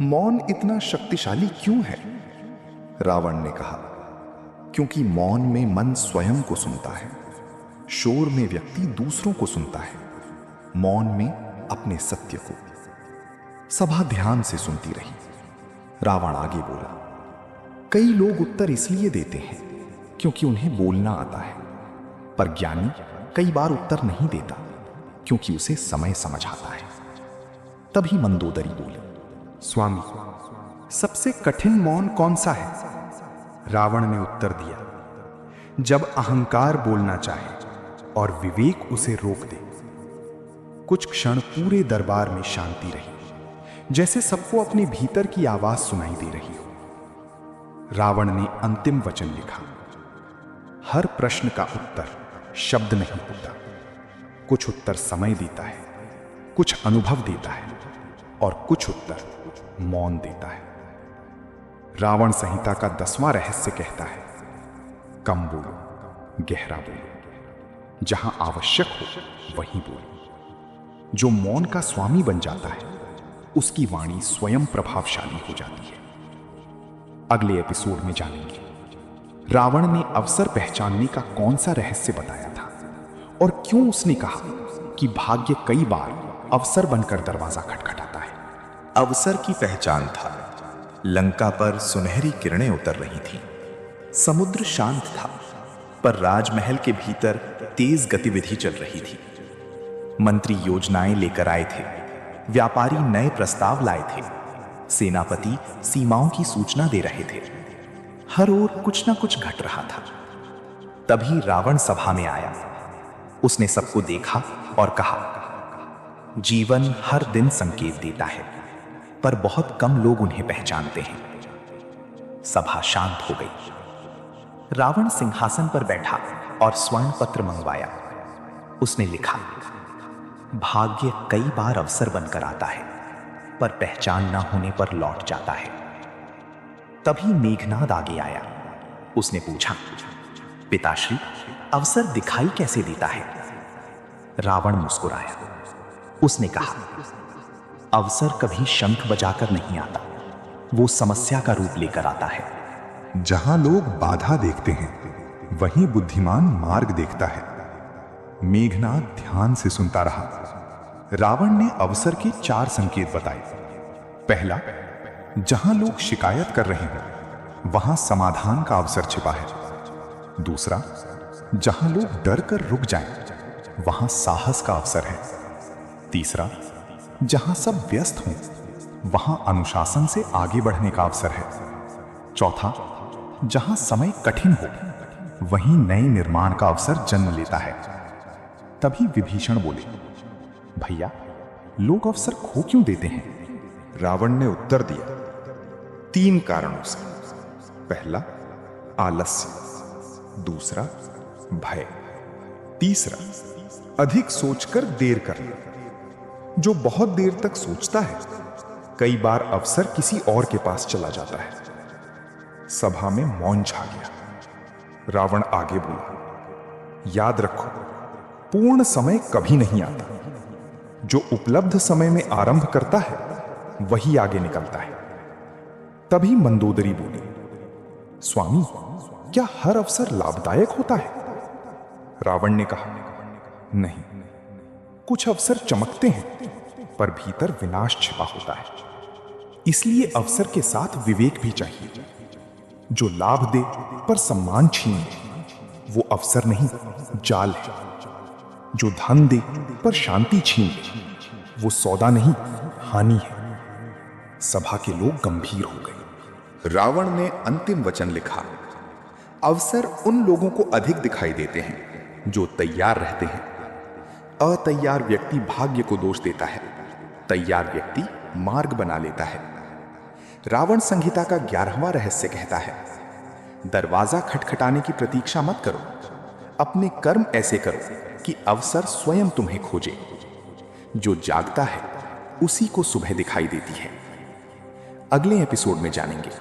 मौन इतना शक्तिशाली क्यों है? रावण ने कहा, क्योंकि मौन में मन स्वयं को सुनता है, शोर में व्यक्ति दूसरों को सुनता है, मौन में अपने सत्य को। सभा ध्यान से सुनती रही। रावण आगे बोला, कई लोग उत्तर इसलिए देते हैं क्योंकि उन्हें बोलना आता है, पर ज्ञानी कई बार उत्तर नहीं देता क्योंकि उसे समय समझ आता है। तभी मंदोदरी बोली, स्वामी, सबसे कठिन मौन कौन सा है? रावण ने उत्तर दिया, जब अहंकार बोलना चाहे और विवेक उसे रोक दे। कुछ क्षण पूरे दरबार में शांति रही, जैसे सबको अपने भीतर की आवाज सुनाई दे रही हो। रावण ने अंतिम वचन लिखा, हर प्रश्न का उत्तर शब्द नहीं होता। कुछ उत्तर समय देता है, कुछ अनुभव देता है और कुछ उत्तर मौन देता है। रावण संहिता का 10वां रहस्य कहता है, कम बोलो, गहरा बोलो, जहां आवश्यक हो वहीं बोलो। जो मौन का स्वामी बन जाता है उसकी वाणी स्वयं प्रभावशाली हो जाती है। अगले एपिसोड में जानेंगे रावण ने अवसर पहचानने का कौन सा रहस्य बताया था और क्यों उसने कहा कि भाग्य कई बार अवसर बनकर दरवाजा खटखटाता है। अवसर की पहचान था। लंका पर सुनहरी किरणें उतर रही थीं। समुद्र शांत था, पर राजमहल के भीतर तेज गतिविधि चल रही थी। मंत्री योजनाएं लेकर आए थे, व्यापारी नए प्रस्ताव लाए थे, सेनापति सीमाओं की सूचना दे रहे थे। हर ओर कुछ ना कुछ घट रहा था। तभी रावण सभा में आया। उसने सबको देखा और कहा, जीवन हर दिन संकेत देता है, पर बहुत कम लोग उन्हें पहचानते हैं। सभा शांत हो गई। रावण सिंहासन पर बैठा और स्वर्ण पत्र मंगवाया। उसने लिखा, भाग्य कई बार अवसर बनकर आता है, पर पहचान ना होने पर लौट जाता है। तभी मेघनाद आगे आया। उसने पूछा, पिताश्री, अवसर दिखाई कैसे देता है? रावण मुस्कुराया। उसने कहा, अवसर कभी शंख बजाकर नहीं आता, वो समस्या का रूप लेकर आता है। जहां लोग बाधा देखते हैं वहीं बुद्धिमान मार्ग देखता है। मेघनाद ध्यान से सुनता रहा। रावण ने अवसर के 4 संकेत बताए। पहला, जहां लोग शिकायत कर रहे हो वहां समाधान का अवसर छिपा है। दूसरा, जहां लोग डर कर रुक जाएं वहां साहस का अवसर है। तीसरा, जहां सब व्यस्त हों वहां अनुशासन से आगे बढ़ने का अवसर है। चौथा, जहां समय कठिन हो वहीं नए निर्माण का अवसर जन्म लेता है। तभी विभीषण बोले, भैया, लोग अवसर खो क्यों देते हैं? रावण ने उत्तर दिया, 3 कारणों से। पहला, आलस्य। दूसरा, भय। तीसरा, अधिक सोचकर देर करना। जो बहुत देर तक सोचता है कई बार अवसर किसी और के पास चला जाता है। सभा में मौन छा गया। रावण आगे बोला, याद रखो, पूर्ण समय कभी नहीं आता। जो उपलब्ध समय में आरंभ करता है वही आगे निकलता है। तभी मंदोदरी बोली, स्वामी, क्या हर अवसर लाभदायक होता है? रावण ने कहा, नहीं, कुछ अवसर चमकते हैं पर भीतर विनाश छिपा होता है। इसलिए अवसर के साथ विवेक भी चाहिए। जो लाभ दे पर सम्मान छीन ले वो अवसर नहीं, जाल है। जो धन दे पर शांति छीन ले वो सौदा नहीं, हानि है। सभा के लोग गंभीर हो गए। रावण ने अंतिम वचन लिखा, अवसर उन लोगों को अधिक दिखाई देते हैं जो तैयार रहते हैं। अतैयार व्यक्ति भाग्य को दोष देता है, तैयार व्यक्ति मार्ग बना लेता है। रावण संहिता का 11वां रहस्य कहता है, दरवाजा खटखटाने की प्रतीक्षा मत करो, अपने कर्म ऐसे करो कि अवसर स्वयं तुम्हें खोजे। जो जागता है उसी को सुबह दिखाई देती है। अगले एपिसोड में जानेंगे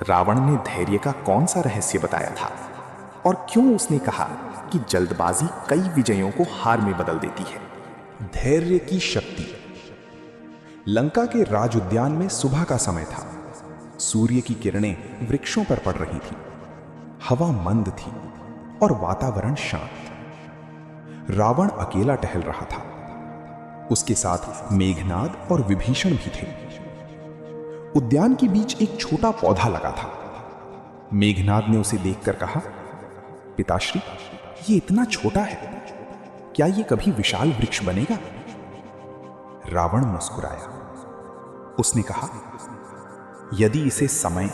रावण ने धैर्य का कौन सा रहस्य बताया था और क्यों उसने कहा कि जल्दबाजी कई विजयों को हार में बदल देती है। धैर्य की शक्ति। लंका के राज उद्यान में सुबह का समय था। सूर्य की किरणें वृक्षों पर पड़ रही थी। हवा मंद थी और वातावरण शांत। रावण अकेला टहल रहा था। उसके साथ मेघनाद और विभीषण भी थे। उद्यान के बीच एक छोटा पौधा लगा था। मेघनाद ने उसे देखकर कहा, पिताश्री, ये इतना छोटा है, क्या ये कभी विशाल वृक्ष बनेगा? रावण मुस्कुराया। उसने कहा, यदि इसे समय,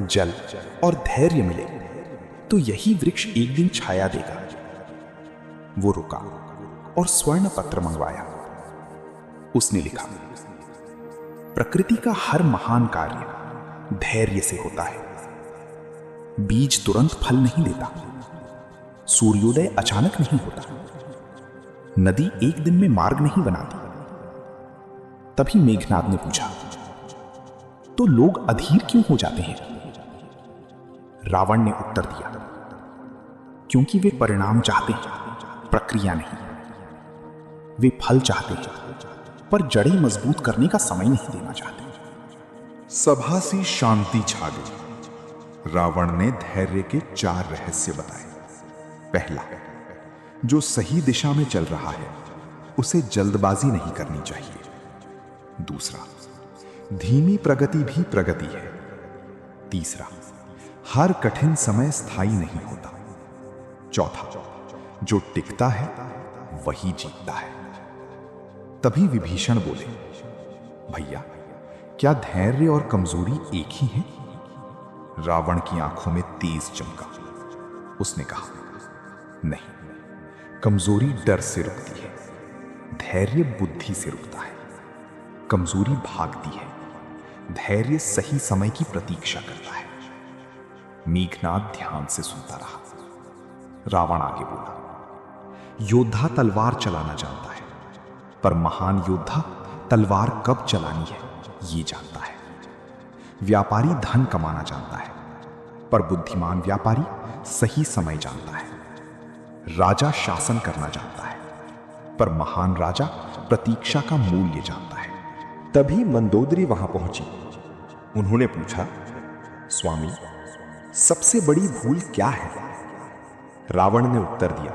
जल और धैर्य मिले तो यही वृक्ष एक दिन छाया देगा। वो रुका और स्वर्ण पत्र मंगवाया। उसने लिखा, प्रकृति का हर महान कार्य धैर्य से होता है। बीज तुरंत फल नहीं देता, सूर्योदय अचानक नहीं होता, नदी एक दिन में मार्ग नहीं बनाती। तभी मेघनाद ने पूछा, तो लोग अधीर क्यों हो जाते हैं? रावण ने उत्तर दिया, क्योंकि वे परिणाम चाहते हैं, प्रक्रिया नहीं। वे फल चाहते हैं पर जड़ें मजबूत करने का समय नहीं देना चाहते। सभा सी शांति छा गई। रावण ने धैर्य के 4 रहस्य बताए। पहला, जो सही दिशा में चल रहा है उसे जल्दबाजी नहीं करनी चाहिए। दूसरा, धीमी प्रगति भी प्रगति है। तीसरा, हर कठिन समय स्थायी नहीं होता। चौथा, जो टिकता है वही जीतता है। तभी विभीषण बोले, भैया, क्या धैर्य और कमजोरी एक ही है? रावण की आंखों में तेज चमका। उसने कहा, नहीं, कमजोरी डर से रुकती है, धैर्य बुद्धि से रुकता है। कमजोरी भागती है, धैर्य सही समय की प्रतीक्षा करता है। मेघनाद ध्यान से सुनता रहा। रावण आगे बोला, योद्धा तलवार चलाना जानता है, पर महान योद्धा तलवार कब चलानी है ये जानता है। व्यापारी धन कमाना जानता है, पर बुद्धिमान व्यापारी सही समय जानता है। राजा शासन करना जानता है, पर महान राजा प्रतीक्षा का मूल्य जानता है। तभी मंदोदरी वहां पहुंची। उन्होंने पूछा, स्वामी, सबसे बड़ी भूल क्या है? रावण ने उत्तर दिया,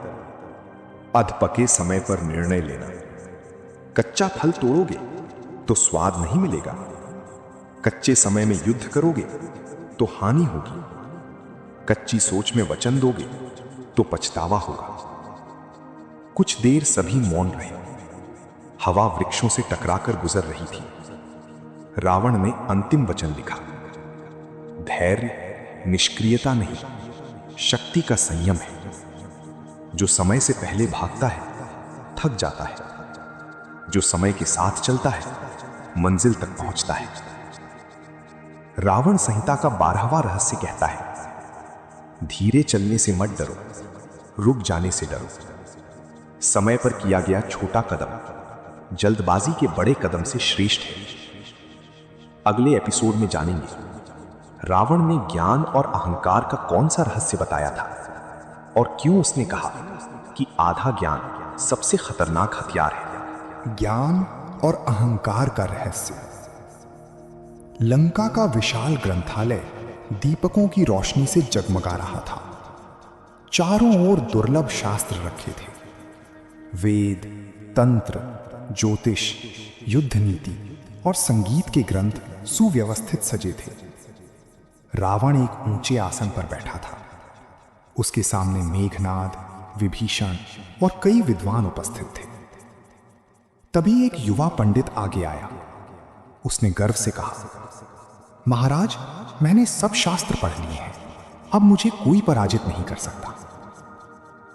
अधपके समय पर निर्णय लेना। कच्चा फल तोड़ोगे तो स्वाद नहीं मिलेगा। कच्चे समय में युद्ध करोगे तो हानि होगी। कच्ची सोच में वचन दोगे तो पछतावा होगा। कुछ देर सभी मौन रहे। हवा वृक्षों से टकराकर गुजर रही थी। रावण ने अंतिम वचन लिखा। धैर्य निष्क्रियता नहीं, शक्ति का संयम है। जो समय से पहले भागता है थक जाता है। जो समय के साथ चलता है मंजिल तक पहुंचता है। रावण संहिता का 12वां रहस्य कहता है, धीरे चलने से मत डरो, रुक जाने से डरो। समय पर किया गया छोटा कदम जल्दबाजी के बड़े कदम से श्रेष्ठ है। अगले एपिसोड में जानेंगे रावण ने ज्ञान और अहंकार का कौन सा रहस्य बताया था और क्यों उसने कहा कि आधा ज्ञान सबसे खतरनाक हथियार है। ज्ञान और अहंकार का रहस्य। लंका का विशाल ग्रंथालय दीपकों की रोशनी से जगमगा रहा था। चारों ओर दुर्लभ शास्त्र रखे थे। वेद, तंत्र, ज्योतिष, युद्ध नीति और संगीत के ग्रंथ सुव्यवस्थित सजे थे। रावण एक ऊंचे आसन पर बैठा था। उसके सामने मेघनाद, विभीषण और कई विद्वान उपस्थित थे। तभी एक युवा पंडित आगे आया। उसने गर्व से कहा, महाराज, मैंने सब शास्त्र पढ़ लिए हैं। अब मुझे कोई पराजित नहीं कर सकता।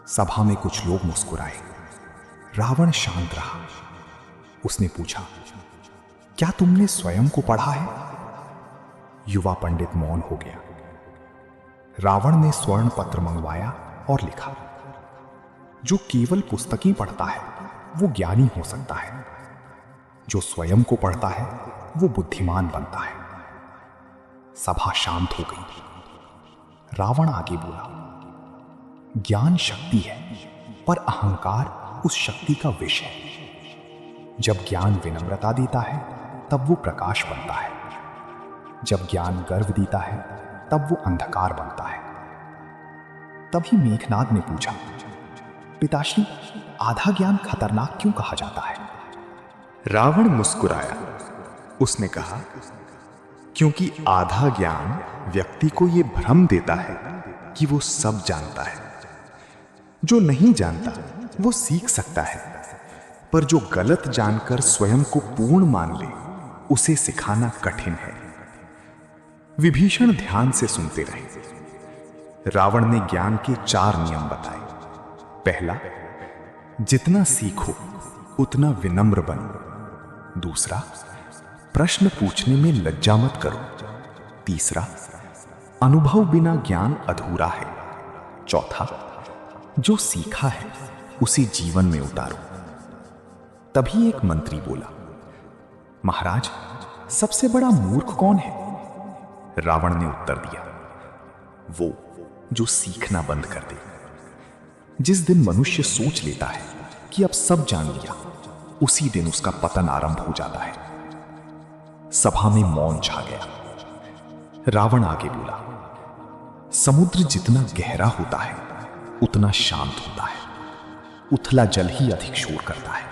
सभा में कुछ लोग मुस्कुराए। रावण शांत रहा। उसने पूछा, क्या तुमने स्वयं को पढ़ा है? युवा पंडित मौन हो गया। रावण ने स्वर्ण पत्र मंगवाया और लिखा, जो केवल पुस्तकें पढ़ता है वो ज्ञानी हो सकता है। जो स्वयं को पढ़ता है वो बुद्धिमान बनता है। सभा शांत हो गई। रावण आगे बोला, ज्ञान शक्ति है पर अहंकार उस शक्ति का विष है। जब ज्ञान विनम्रता देता है तब वो प्रकाश बनता है। जब ज्ञान गर्व देता है तब वो अंधकार बनता है। तभी मेघनाद ने पूछा, पिताश्री, आधा ज्ञान खतरनाक क्यों कहा जाता है? रावण मुस्कुराया। उसने कहा, क्योंकि आधा ज्ञान व्यक्ति को यह भ्रम देता है कि वो सब जानता है। जो नहीं जानता वो सीख सकता है, पर जो गलत जानकर स्वयं को पूर्ण मान ले उसे सिखाना कठिन है। विभीषण ध्यान से सुनते रहे। रावण ने ज्ञान के 4 नियम बताए। पहला, जितना सीखो उतना विनम्र बनो। दूसरा, प्रश्न पूछने में लज्जा मत करो। तीसरा, अनुभव बिना ज्ञान अधूरा है। चौथा, जो सीखा है उसे जीवन में उतारो। तभी एक मंत्री बोला, महाराज, सबसे बड़ा मूर्ख कौन है? रावण ने उत्तर दिया, वो जो सीखना बंद कर दे। जिस दिन मनुष्य सोच लेता है कि अब सब जान लिया, उसी दिन उसका पतन आरंभ हो जाता है। सभा में मौन छा गया। रावण आगे बोला, समुद्र जितना गहरा होता है उतना शांत होता है। उथला जल ही अधिक शोर करता है।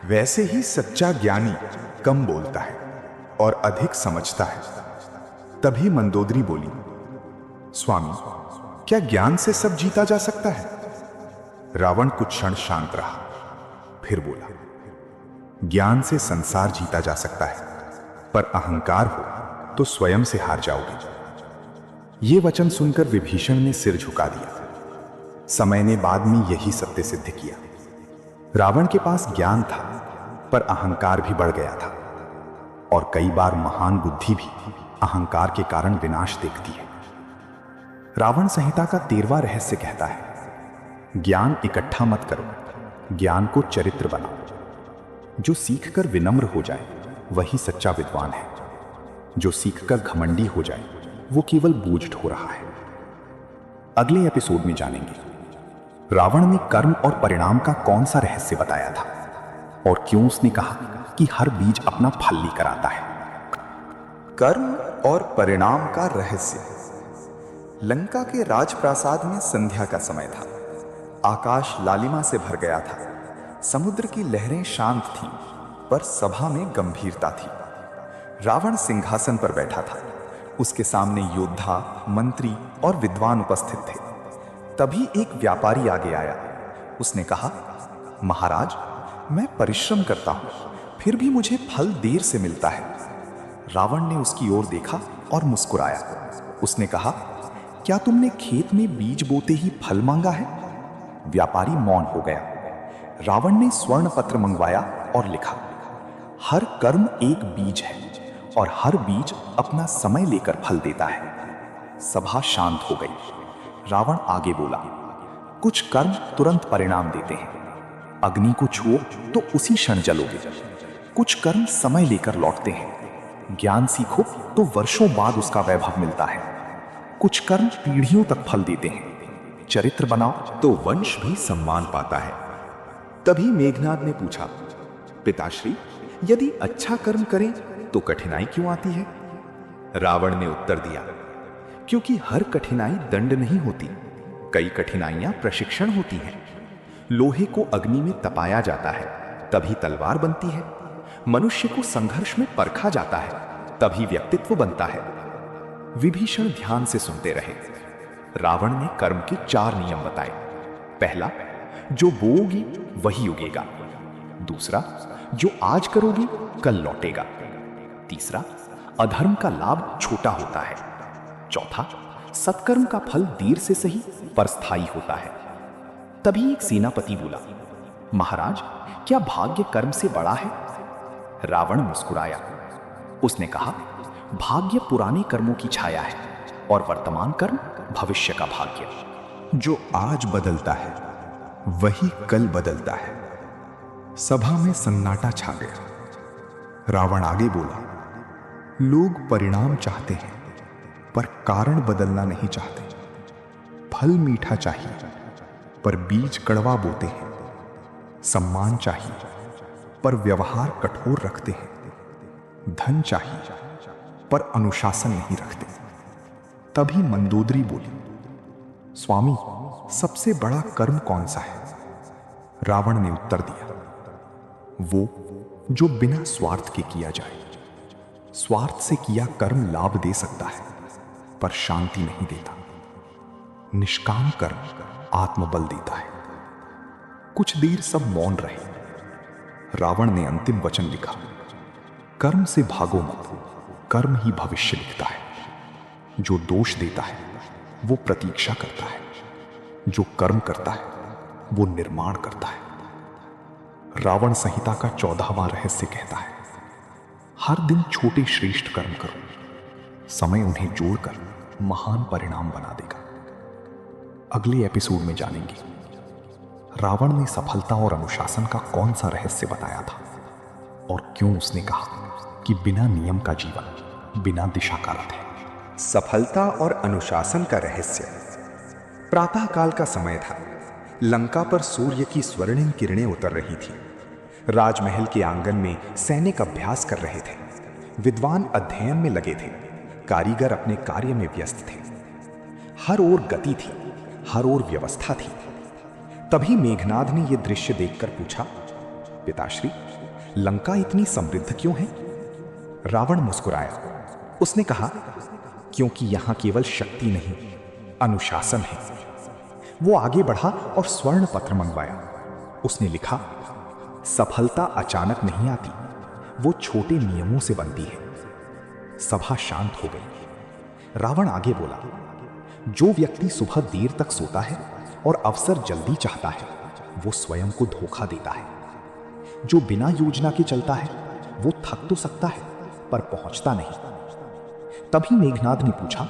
वैसे ही सच्चा ज्ञानी कम बोलता है और अधिक समझता है। तभी मंदोदरी बोली, स्वामी, क्या ज्ञान से सब जीता जा सकता है? रावण कुछ क्षण शांत रहा, फिर बोला, ज्ञान से संसार जीता जा सकता है, पर अहंकार हो तो स्वयं से हार जाओगे। ये वचन सुनकर विभीषण ने सिर झुका दिया। समय ने बाद में यही सत्य सिद्ध किया। रावण के पास ज्ञान था, पर अहंकार भी बढ़ गया था, और कई बार महान बुद्धि भी अहंकार के कारण विनाश देखती है। रावण संहिता का 13वां रहस्य कहता है, ज्ञान इकट्ठा मत करो, ज्ञान को चरित्र बनाओ। जो सीखकर विनम्र हो जाए वही सच्चा विद्वान है। जो सीखकर घमंडी हो जाए वो केवल बोझ ढो रहा है। अगले एपिसोड में जानेंगे रावण ने कर्म और परिणाम का कौन सा रहस्य बताया था और क्यों उसने कहा कि हर बीज अपना फल लेकर आता है। कर्म और परिणाम का रहस्य। लंका के राजप्रासाद में संध्या का समय था। आकाश लालिमा से भर गया था। समुद्र की लहरें शांत थीं, पर सभा में गंभीरता थी। रावण सिंहासन पर बैठा था। उसके सामने योद्धा, मंत्री और विद्वान उपस्थित थे। तभी एक व्यापारी आगे आया। उसने कहा, महाराज, मैं परिश्रम करता हूं, फिर भी मुझे फल देर से मिलता है। रावण ने उसकी ओर देखा और मुस्कुराया। उसने कहा, क्या तुमने खेत में बीज बोते ही फल मांगा है? व्यापारी मौन हो गया। रावण ने स्वर्ण पत्र मंगवाया और लिखा, हर कर्म एक बीज है और हर बीज अपना समय लेकर फल देता है। सभा शांत हो गई। रावण आगे बोला, कुछ कर्म तुरंत परिणाम देते हैं। अग्नि को छुओ तो उसी क्षण जलोगे। कुछ कर्म समय लेकर लौटते हैं। ज्ञान सीखो तो वर्षों बाद उसका वैभव मिलता है। कुछ कर्म पीढ़ियों तक फल देते हैं। चरित्र बनाओ तो वंश भी सम्मान पाता है। तभी मेघनाद ने पूछा, पिताश्री, यदि अच्छा कर्म करें तो कठिनाई क्यों आती है? रावण ने उत्तर दिया, क्योंकि हर कठिनाई दंड नहीं होती, कई कठिनाइयां प्रशिक्षण होती हैं। लोहे को अग्नि में तपाया जाता है, तभी तलवार बनती है। मनुष्य को संघर्ष में परखा जाता है, तभी व्यक्तित्व बनता है। विभीषण ध्यान से सुनते रहे। रावण ने कर्म के 4 नियम बताए। पहला, जो बोओगी वही उगेगा। दूसरा, जो आज करोगी कल लौटेगा। तीसरा, अधर्म का लाभ छोटा होता है। चौथा, सत्कर्म का फल देर से सही पर स्थायी होता है। तभी एक सेनापति बोला, महाराज, क्या भाग्य कर्म से बड़ा है? रावण मुस्कुराया। उसने कहा, भाग्य पुराने कर्मों की छाया है और वर्तमान कर्म भविष्य का भाग्य। जो आज बदलता है वही कल बदलता है। सभा में सन्नाटा छा गया। रावण आगे बोला, लोग परिणाम चाहते हैं पर कारण बदलना नहीं चाहते। फल मीठा चाहिए पर बीज कड़वा बोते हैं। सम्मान चाहिए पर व्यवहार कठोर रखते हैं। धन चाहिए पर अनुशासन नहीं रखते। तभी मंदोदरी बोली, स्वामी, सबसे बड़ा कर्म कौन सा है? रावण ने उत्तर दिया, वो जो बिना स्वार्थ के किया जाए। स्वार्थ से किया कर्म लाभ दे सकता है पर शांति नहीं देता। निष्काम कर्म आत्मबल देता है। कुछ देर सब मौन रहे। रावण ने अंतिम वचन लिखा, कर्म से भागो मत, कर्म ही भविष्य लिखता है। जो दोष देता है वो प्रतीक्षा करता है, जो कर्म करता है वो निर्माण करता है। रावण संहिता का 14वां रहस्य कहता है, हर दिन छोटे श्रेष्ठ कर्म करो, समय उन्हें जोड़कर महान परिणाम बना देगा। अगले एपिसोड में जानेंगे रावण ने सफलता और अनुशासन का कौन सा रहस्य बताया था और क्यों उसने कहा कि बिना नियम का जीवन बिना दिशा का रथ है। सफलता और अनुशासन का रहस्य। प्रातःकाल का समय था। लंका पर सूर्य की स्वर्णिम किरणें उतर रही थी। राजमहल के आंगन में सैनिक अभ्यास कर रहे थे। विद्वान अध्ययन में लगे थे। कारीगर अपने कार्य में व्यस्त थे। हर ओर गति थी, हर ओर व्यवस्था थी। तभी मेघनाद ने यह दृश्य देखकर पूछा, पिताश्री, लंका इतनी समृद्ध क्यों है? रावण मुस्कुराया। उसने कहा, क्योंकि यहां केवल शक्ति नहीं, अनुशासन है। वो आगे बढ़ा और स्वर्ण पत्र मंगवाया। उसने लिखा, सफलता अचानक नहीं आती, वो छोटे नियमों से बनती है। सभा शांत हो गई। रावण आगे बोला, जो व्यक्ति सुबह देर तक सोता है और अवसर जल्दी चाहता है, वो स्वयं को धोखा देता है। जो बिना योजना के चलता है वो थक तो सकता है पर पहुंचता नहीं। तभी मेघनाद ने पूछा,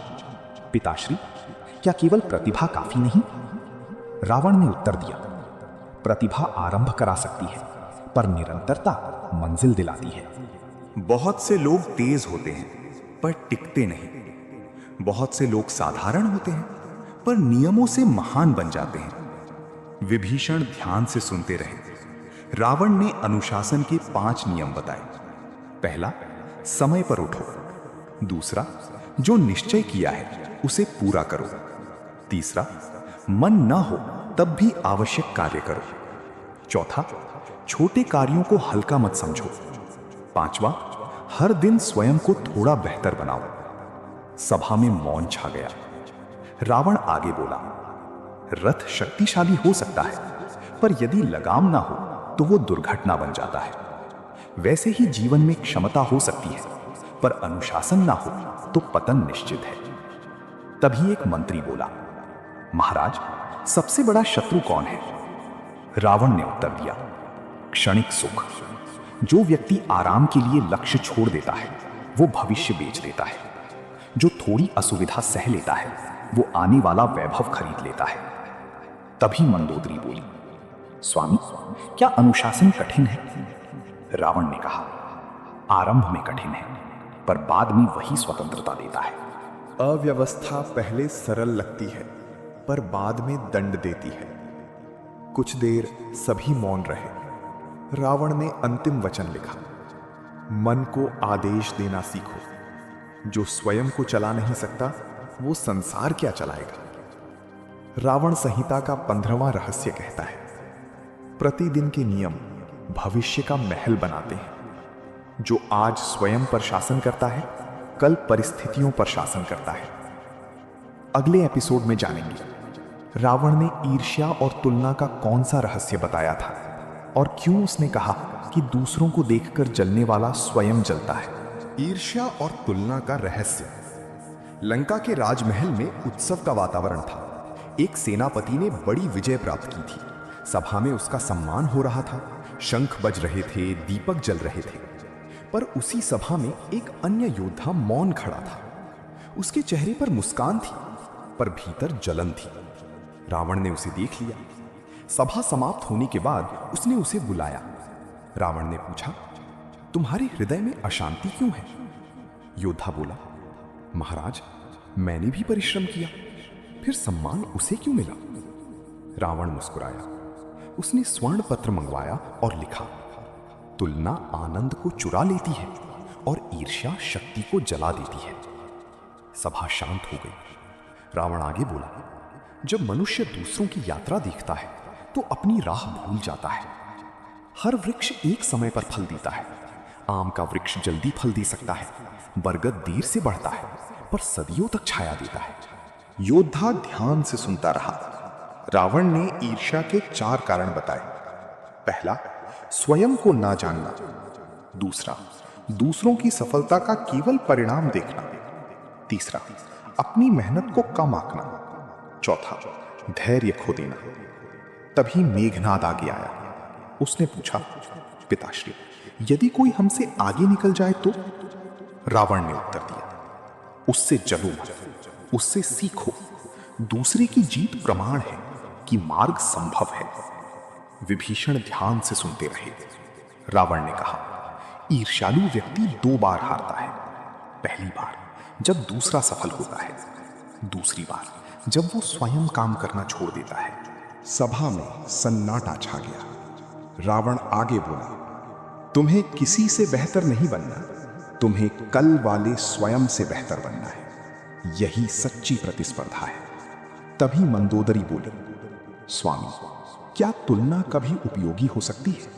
पिताश्री, क्या केवल प्रतिभा काफी नहीं? रावण ने उत्तर दिया, प्रतिभा आरंभ करा सकती है पर निरंतरता मंजिल दिलाती है। बहुत से लोग तेज होते हैं पर टिकते नहीं। बहुत से लोग साधारण होते हैं पर नियमों से महान बन जाते हैं। विभीषण ध्यान से सुनते रहे। रावण ने अनुशासन के 5 नियम बताए। पहला, समय पर उठो। दूसरा, जो निश्चय किया है उसे पूरा करो। तीसरा, मन न हो तब भी आवश्यक कार्य करो। चौथा, छोटे कार्यों को हल्का मत समझो। पांचवा, हर दिन स्वयं को थोड़ा बेहतर बनाओ। सभा में मौन छा गया। रावण आगे बोला, रथ शक्तिशाली हो सकता है, पर यदि लगाम ना हो तो वो दुर्घटना बन जाता है। वैसे ही जीवन में क्षमता हो सकती है, पर अनुशासन ना हो तो पतन निश्चित है। तभी एक मंत्री बोला, महाराज, सबसे बड़ा शत्रु कौन है? रावण ने उत्तर दिया, क्षणिक सुख। जो व्यक्ति आराम के लिए लक्ष्य छोड़ देता है वो भविष्य बेच देता है। जो थोड़ी असुविधा सह लेता है वो आने वाला वैभव खरीद लेता है। तभी मंदोदरी बोली, स्वामी, क्या अनुशासन कठिन है? रावण ने कहा, आरंभ में कठिन है, पर बाद में वही स्वतंत्रता देता है। अव्यवस्था पहले सरल लगती है, पर बाद में दंड देती है। कुछ देर सभी मौन रहे। रावण ने अंतिम वचन लिखा, मन को आदेश देना सीखो। जो स्वयं को चला नहीं सकता वो संसार क्या चलाएगा? रावण संहिता का 15वां रहस्य कहता है, प्रतिदिन के नियम भविष्य का महल बनाते हैं। जो आज स्वयं पर शासन करता है, कल परिस्थितियों पर शासन करता है। अगले एपिसोड में जानेंगे रावण ने ईर्ष्या और तुलना का कौन सा रहस्य बताया था और क्यों उसने कहा कि दूसरों को देखकर जलने वाला स्वयं जलता है। ईर्ष्या और तुलना का रहस्य। लंका के राजमहल में उत्सव का वातावरण था। एक सेनापति ने बड़ी विजय प्राप्त की थी। सभा में उसका सम्मान हो रहा था, शंख बज रहे थे, दीपक जल रहे थे। पर उसी सभा में एक अन्य योद्धा मौन खड़ा था। उसके चेहरे पर मुस्कान थी, पर भीतर जलन थी। रावण ने उसे देख लिया। सभा समाप्त होने के बाद उसने उसे बुलाया। रावण ने पूछा, तुम्हारे हृदय में अशांति क्यों है? योद्धा बोला, महाराज, मैंने भी परिश्रम किया, फिर सम्मान उसे क्यों मिला? रावण मुस्कुराया। उसने स्वर्ण पत्र मंगवाया और लिखा, तुलना आनंद को चुरा लेती है और ईर्ष्या शक्ति को जला देती है। सभा शांत हो गई। रावण आगे बोला, जब मनुष्य दूसरों की यात्रा देखता है तो अपनी राह भूल जाता है। हर वृक्ष एक समय पर फल देता है। आम का वृक्ष जल्दी फल दे सकता है, बरगद देर से बढ़ता है, पर सदियों तक छाया देता है। योद्धा ध्यान से सुनता रहा। रावण ने ईर्ष्या के 4 कारण बताए। पहला, स्वयं को ना जानना। दूसरा, दूसरों की सफलता का केवल परिणाम देखना। तीसरा, अपनी मेहनत को कम आंकना। चौथा, धैर्य खो देना। तभी मेघनाद आगे आया। उसने पूछा, पिताश्री, यदि कोई हमसे आगे निकल जाए तो? रावण ने उत्तर दिया, उससे जलो मत, उससे सीखो। दूसरे की जीत प्रमाण है कि मार्ग संभव है। विभीषण ध्यान से सुनते रहे। रावण ने कहा, ईर्ष्यालु व्यक्ति 2 बार हारता है। पहली बार जब दूसरा सफल होता है, दूसरी बार जब वो स्वयं काम करना छोड़ देता है। सभा में सन्नाटा छा गया। रावण आगे बोला, तुम्हें किसी से बेहतर नहीं बनना, तुम्हें कल वाले स्वयं से बेहतर बनना है। यही सच्ची प्रतिस्पर्धा है। तभी मंदोदरी बोली, स्वामी, क्या तुलना कभी उपयोगी हो सकती है?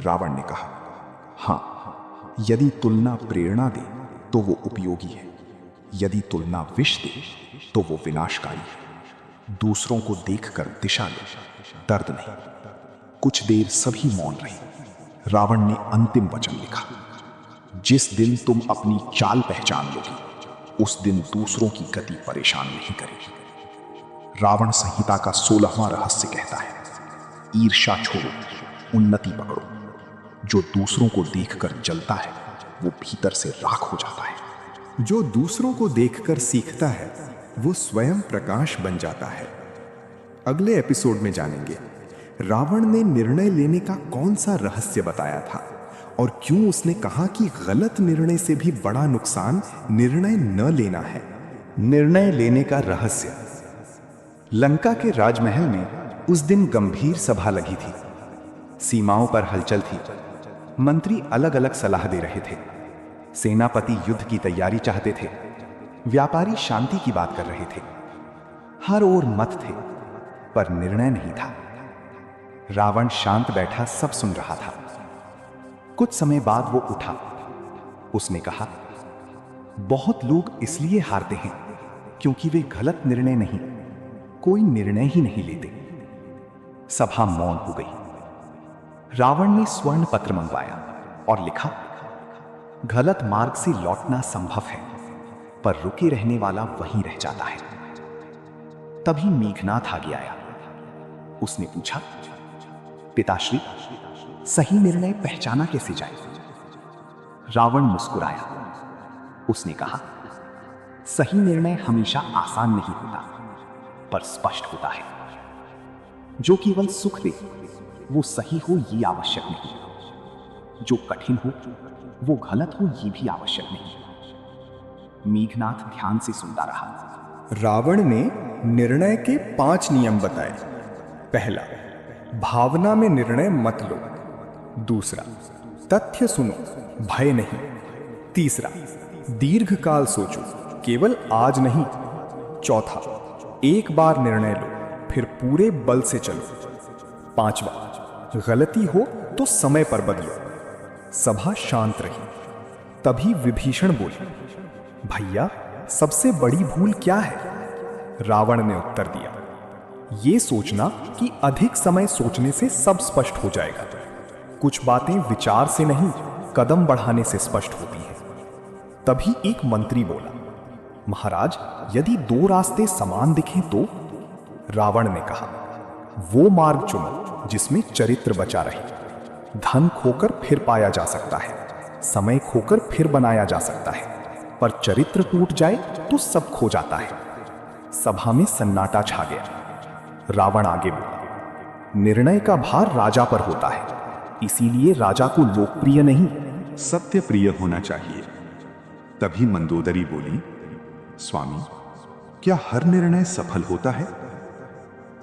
रावण ने कहा, हाँ, यदि तुलना प्रेरणा दे तो वो उपयोगी है। यदि तुलना विष दे तो वो विनाशकारी है। दूसरों को देखकर दिशा ले, दर्द नहीं। कुछ देर सभी मौन रहे। रावण ने अंतिम वचन लिखा, जिस दिन तुम अपनी चाल पहचान लोगे उस दिन दूसरों की गति परेशान नहीं करेगी। रावण संहिता का 16वां रहस्य कहता है, ईर्ष्या छोड़ो, उन्नति पकड़ो। जो दूसरों को देखकर जलता है वो भीतर से राख हो जाता है। जो दूसरों को देखकर सीखता है वो स्वयं प्रकाश बन जाता है। अगले एपिसोड में जानेंगे रावण ने निर्णय लेने का कौन सा रहस्य बताया था और क्यों उसने कहा कि गलत निर्णय से भी बड़ा नुकसान निर्णय न लेना है। निर्णय लेने का रहस्य। लंका के राजमहल में उस दिन गंभीर सभा लगी थी। सीमाओं पर हलचल थी। मंत्री अलग अलग सलाह दे रहे थे। सेनापति युद्ध की तैयारी चाहते थे। व्यापारी शांति की बात कर रहे थे। हर ओर मत थे। पर निर्णय नहीं था। रावण शांत बैठा सब सुन रहा था। कुछ समय बाद वो उठा। उसने कहा, बहुत लोग इसलिए हारते हैं क्योंकि वे गलत निर्णय नहीं, कोई निर्णय ही नहीं लेते। सभा मौन हो गई। रावण ने स्वर्ण पत्र मंगवाया और लिखा, गलत मार्ग से लौटना संभव है, पर रुके रहने वाला वहीं रह जाता है। तभी मेघनाथ आगे आया। उसने पूछा, पिताश्री, सही निर्णय पहचाना कैसे जाए? रावण मुस्कुराया। उसने कहा, सही निर्णय हमेशा आसान नहीं होता, पर स्पष्ट होता है। जो केवल सुख दे वो सही हो ये आवश्यक नहीं, जो कठिन हो वो गलत हो ये भी आवश्यक नहीं। मेघनाथ ध्यान से सुनता रहा। रावण ने निर्णय के 5 नियम बताए। पहला, भावना में निर्णय मत लो। दूसरा, तथ्य सुनो, भय नहीं। तीसरा, दीर्घकाल सोचो, केवल आज नहीं। चौथा, एक बार निर्णय लो, फिर पूरे बल से चलो। पांचवा, गलती हो तो समय पर बदलो। सभा शांत रही। तभी विभीषण बोले, भैया, सबसे बड़ी भूल क्या है? रावण ने उत्तर दिया, ये सोचना कि अधिक समय सोचने से सब स्पष्ट हो जाएगा। कुछ बातें विचार से नहीं, कदम बढ़ाने से स्पष्ट होती हैं। तभी एक मंत्री बोला, महाराज, यदि 2 रास्ते समान दिखें तो? रावण ने कहा, वो मार्ग चुनो जिसमें चरित्र बचा रहे। धन खोकर फिर पाया जा सकता है, समय खोकर फिर बनाया जा सकता है, पर चरित्र टूट जाए तो सब खो जाता है। सभा में सन्नाटा छा गया। रावण आगे बोला, निर्णय का भार राजा पर होता है, इसीलिए राजा को लोकप्रिय नहीं, सत्य प्रिय होना चाहिए। तभी मंदोदरी बोली, स्वामी, क्या हर निर्णय सफल होता है?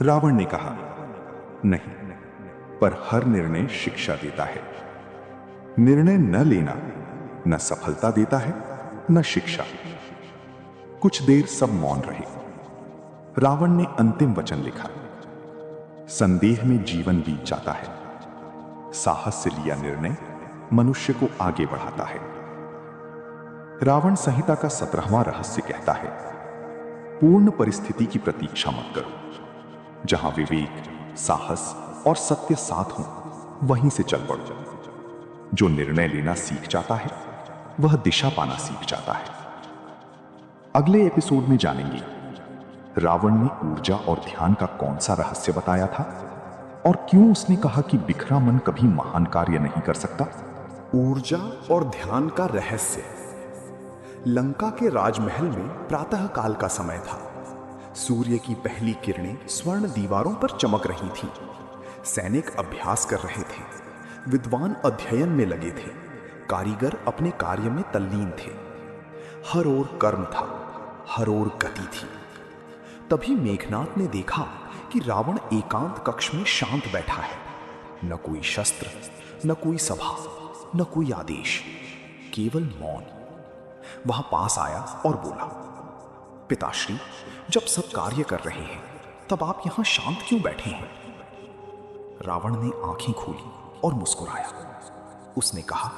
रावण ने कहा, नहीं, पर हर निर्णय शिक्षा देता है। निर्णय न लेना न सफलता देता है न शिक्षा। कुछ देर सब मौन रहे। रावण ने अंतिम वचन लिखा, संदेह में जीवन बीत जाता है, साहस से लिया निर्णय मनुष्य को आगे बढ़ाता है। रावण संहिता का 17वां रहस्य कहता है, पूर्ण परिस्थिति की प्रतीक्षा मत करो। जहां विवेक, साहस और सत्य साथ हों, वहीं से चल पड़ो। जो निर्णय लेना सीख जाता है वह दिशा पाना सीख जाता है। अगले एपिसोड में जानेंगे रावण ने ऊर्जा और ध्यान का कौन सा रहस्य बताया था और क्यों उसने कहा कि बिखरा मन कभी महान कार्य नहीं कर सकता। ऊर्जा और ध्यान का रहस्य। लंका के राजमहल में प्रातः काल का समय था। सूर्य की पहली किरणें स्वर्ण दीवारों पर चमक रही थीं। सैनिक अभ्यास कर रहे थे, विद्वान अध्ययन में लगे थे, कारीगर अपने कार्य में तल्लीन थे। हर ओर कर्म था, हर ओर गति थी। तभी मेघनाथ ने देखा कि रावण एकांत कक्ष में शांत बैठा है। न कोई शस्त्र, न कोई सभा, न कोई आदेश, केवल मौन। वहां पास आया और बोला, पिताश्री, जब सब कार्य कर रहे हैं तब आप यहां शांत क्यों बैठे हैं? रावण ने आंखें खोली और मुस्कुराया। उसने कहा,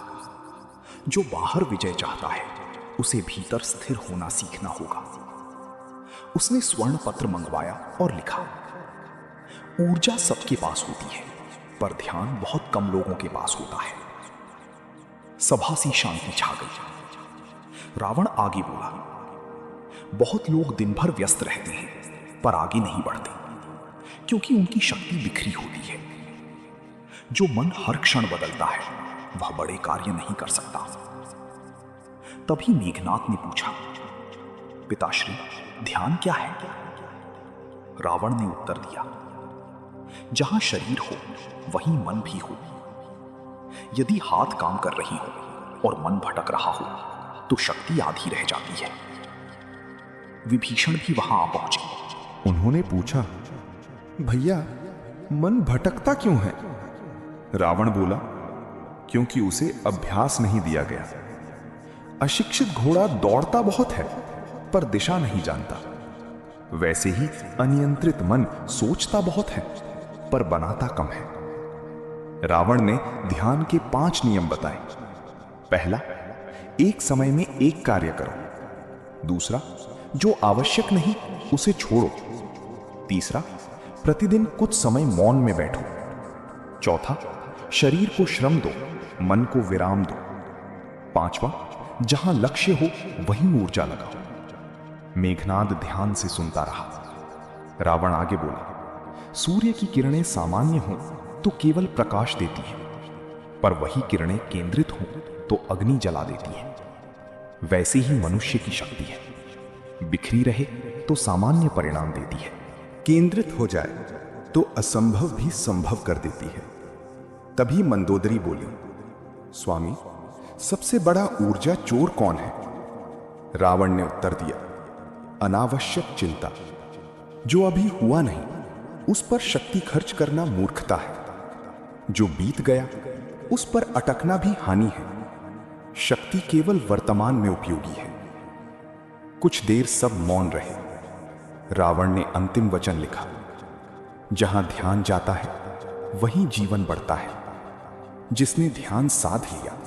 जो बाहर विजय चाहता है उसे भीतर स्थिर होना सीखना होगा। उसने स्वर्ण पत्र मंगवाया और लिखा, ऊर्जा सबके पास होती है, पर ध्यान बहुत कम लोगों के पास होता है। सभा सी शांति छा गई। रावण आगे बोला, बहुत लोग दिन भर व्यस्त रहते हैं पर आगे नहीं बढ़ते, क्योंकि उनकी शक्ति बिखरी होती है। जो मन हर क्षण बदलता है वह बड़े कार्य नहीं कर सकता। तभी मेघनाथ ने पूछा, पिताश्री, ध्यान क्या है? रावण ने उत्तर दिया, जहां शरीर हो वहीं मन भी हो। यदि हाथ काम कर रही हो और मन भटक रहा हो तो शक्ति आधी रह जाती है। विभीषण भी वहां आ पहुंचे। उन्होंने पूछा, भैया, मन भटकता क्यों है? रावण बोला, क्योंकि उसे अभ्यास नहीं दिया गया। अशिक्षित घोड़ा दौड़ता बहुत है पर दिशा नहीं जानता। वैसे ही अनियंत्रित मन सोचता बहुत है पर बनाता कम है। रावण ने ध्यान के 5 नियम बताए। पहला, एक समय में एक कार्य करो। दूसरा, जो आवश्यक नहीं उसे छोड़ो। तीसरा, प्रतिदिन कुछ समय मौन में बैठो। चौथा, शरीर को श्रम दो, मन को विराम दो। पांचवा, जहां लक्ष्य हो वहीं ऊर्जा लगाओ। मेघनाद ध्यान से सुनता रहा। रावण आगे बोला, सूर्य की किरणें सामान्य हो तो केवल प्रकाश देती है, पर वही किरणें केंद्रित हो तो अग्नि जला देती है। वैसे ही मनुष्य की शक्ति है, बिखरी रहे तो सामान्य परिणाम देती है, केंद्रित हो जाए तो असंभव भी संभव कर देती है। तभी मंदोदरी बोली, स्वामी, सबसे बड़ा ऊर्जा चोर कौन है? रावण ने उत्तर दिया, अनावश्यक चिंता। जो अभी हुआ नहीं उस पर शक्ति खर्च करना मूर्खता है। जो बीत गया उस पर अटकना भी हानि है। शक्ति केवल वर्तमान में उपयोगी है। कुछ देर सब मौन रहे। रावण ने अंतिम वचन लिखा, जहां ध्यान जाता है वहीं जीवन बढ़ता है। जिसने ध्यान साध लिया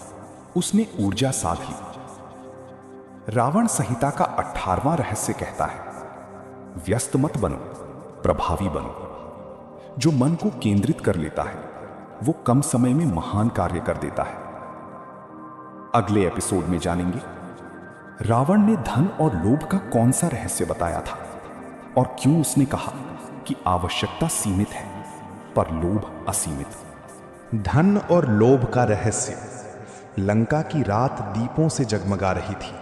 उसने ऊर्जा साध ली। रावण संहिता का 18वां रहस्य कहता है, व्यस्त मत बनो, प्रभावी बनो। जो मन को केंद्रित कर लेता है वो कम समय में महान कार्य कर देता है। अगले एपिसोड में जानेंगे रावण ने धन और लोभ का कौन सा रहस्य बताया था और क्यों उसने कहा कि आवश्यकता सीमित है पर लोभ असीमित। धन और लोभ का रहस्य। लंका की रात दीपों से जगमगा रही थी।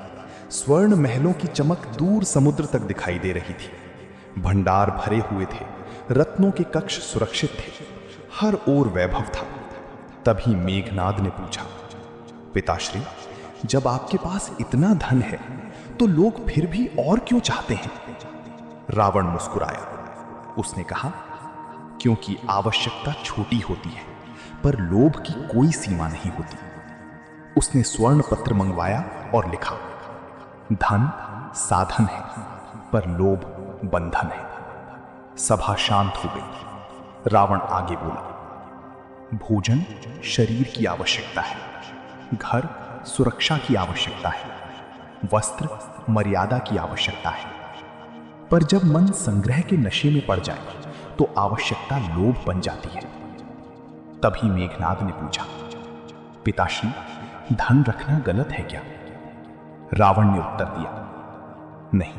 स्वर्ण महलों की चमक दूर समुद्र तक दिखाई दे रही थी। भंडार भरे हुए थे, रत्नों के कक्ष सुरक्षित थे, हर ओर वैभव था। तभी मेघनाद ने पूछा, पिताश्री, जब आपके पास इतना धन है तो लोग फिर भी और क्यों चाहते हैं? रावण मुस्कुराया। उसने कहा, क्योंकि आवश्यकता छोटी होती है पर लोभ की कोई सीमा नहीं होती। उसने स्वर्ण पत्र मंगवाया और लिखा, धन साधन है पर लोभ बंधन है। सभा शांत हो गई। रावण आगे बोला, भोजन शरीर की आवश्यकता है, घर सुरक्षा की आवश्यकता है, वस्त्र मर्यादा की आवश्यकता है, पर जब मन संग्रह के नशे में पड़ जाए तो आवश्यकता लोभ बन जाती है। तभी मेघनाद ने पूछा, पिताश्री, धन रखना गलत है क्या? रावण ने उत्तर दिया, नहीं,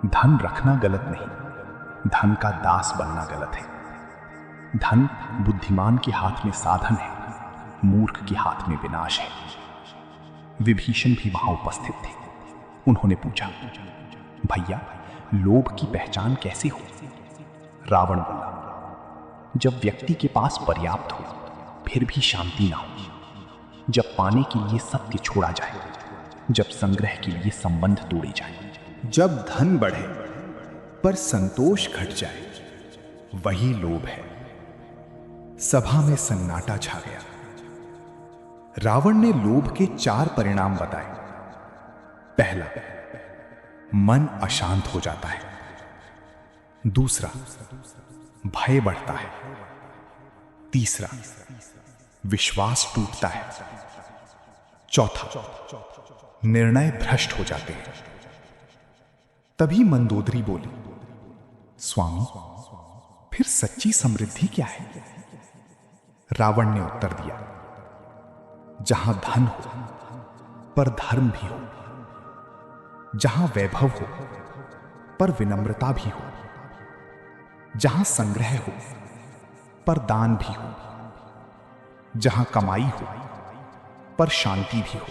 धन रखना गलत नहीं, धन का दास बनना गलत है। धन बुद्धिमान के हाथ में साधन है, मूर्ख के हाथ में विनाश है। विभीषण भी वहां उपस्थित थे। उन्होंने पूछा, भैया, लोभ की पहचान कैसे हो? रावण बोला, जब व्यक्ति के पास पर्याप्त हो फिर भी शांति ना हो, जब पाने के लिए सत्य छोड़ा जाए, जब संग्रह के लिए संबंध तोड़े जाए, जब धन बढ़े पर संतोष घट जाए, वही लोभ है। सभा में सन्नाटा छा गया। रावण ने लोभ के 4 परिणाम बताए। पहला, मन अशांत हो जाता है। दूसरा, भय बढ़ता है। तीसरा, विश्वास टूटता है। चौथा, निर्णय भ्रष्ट हो जाते हैं। तभी मंदोदरी बोली, स्वामी, फिर सच्ची समृद्धि क्या है? रावण ने उत्तर दिया, जहां धन हो पर धर्म भी हो, जहां वैभव हो पर विनम्रता भी हो, जहां संग्रह हो पर दान भी हो, जहां कमाई हो पर शांति भी हो।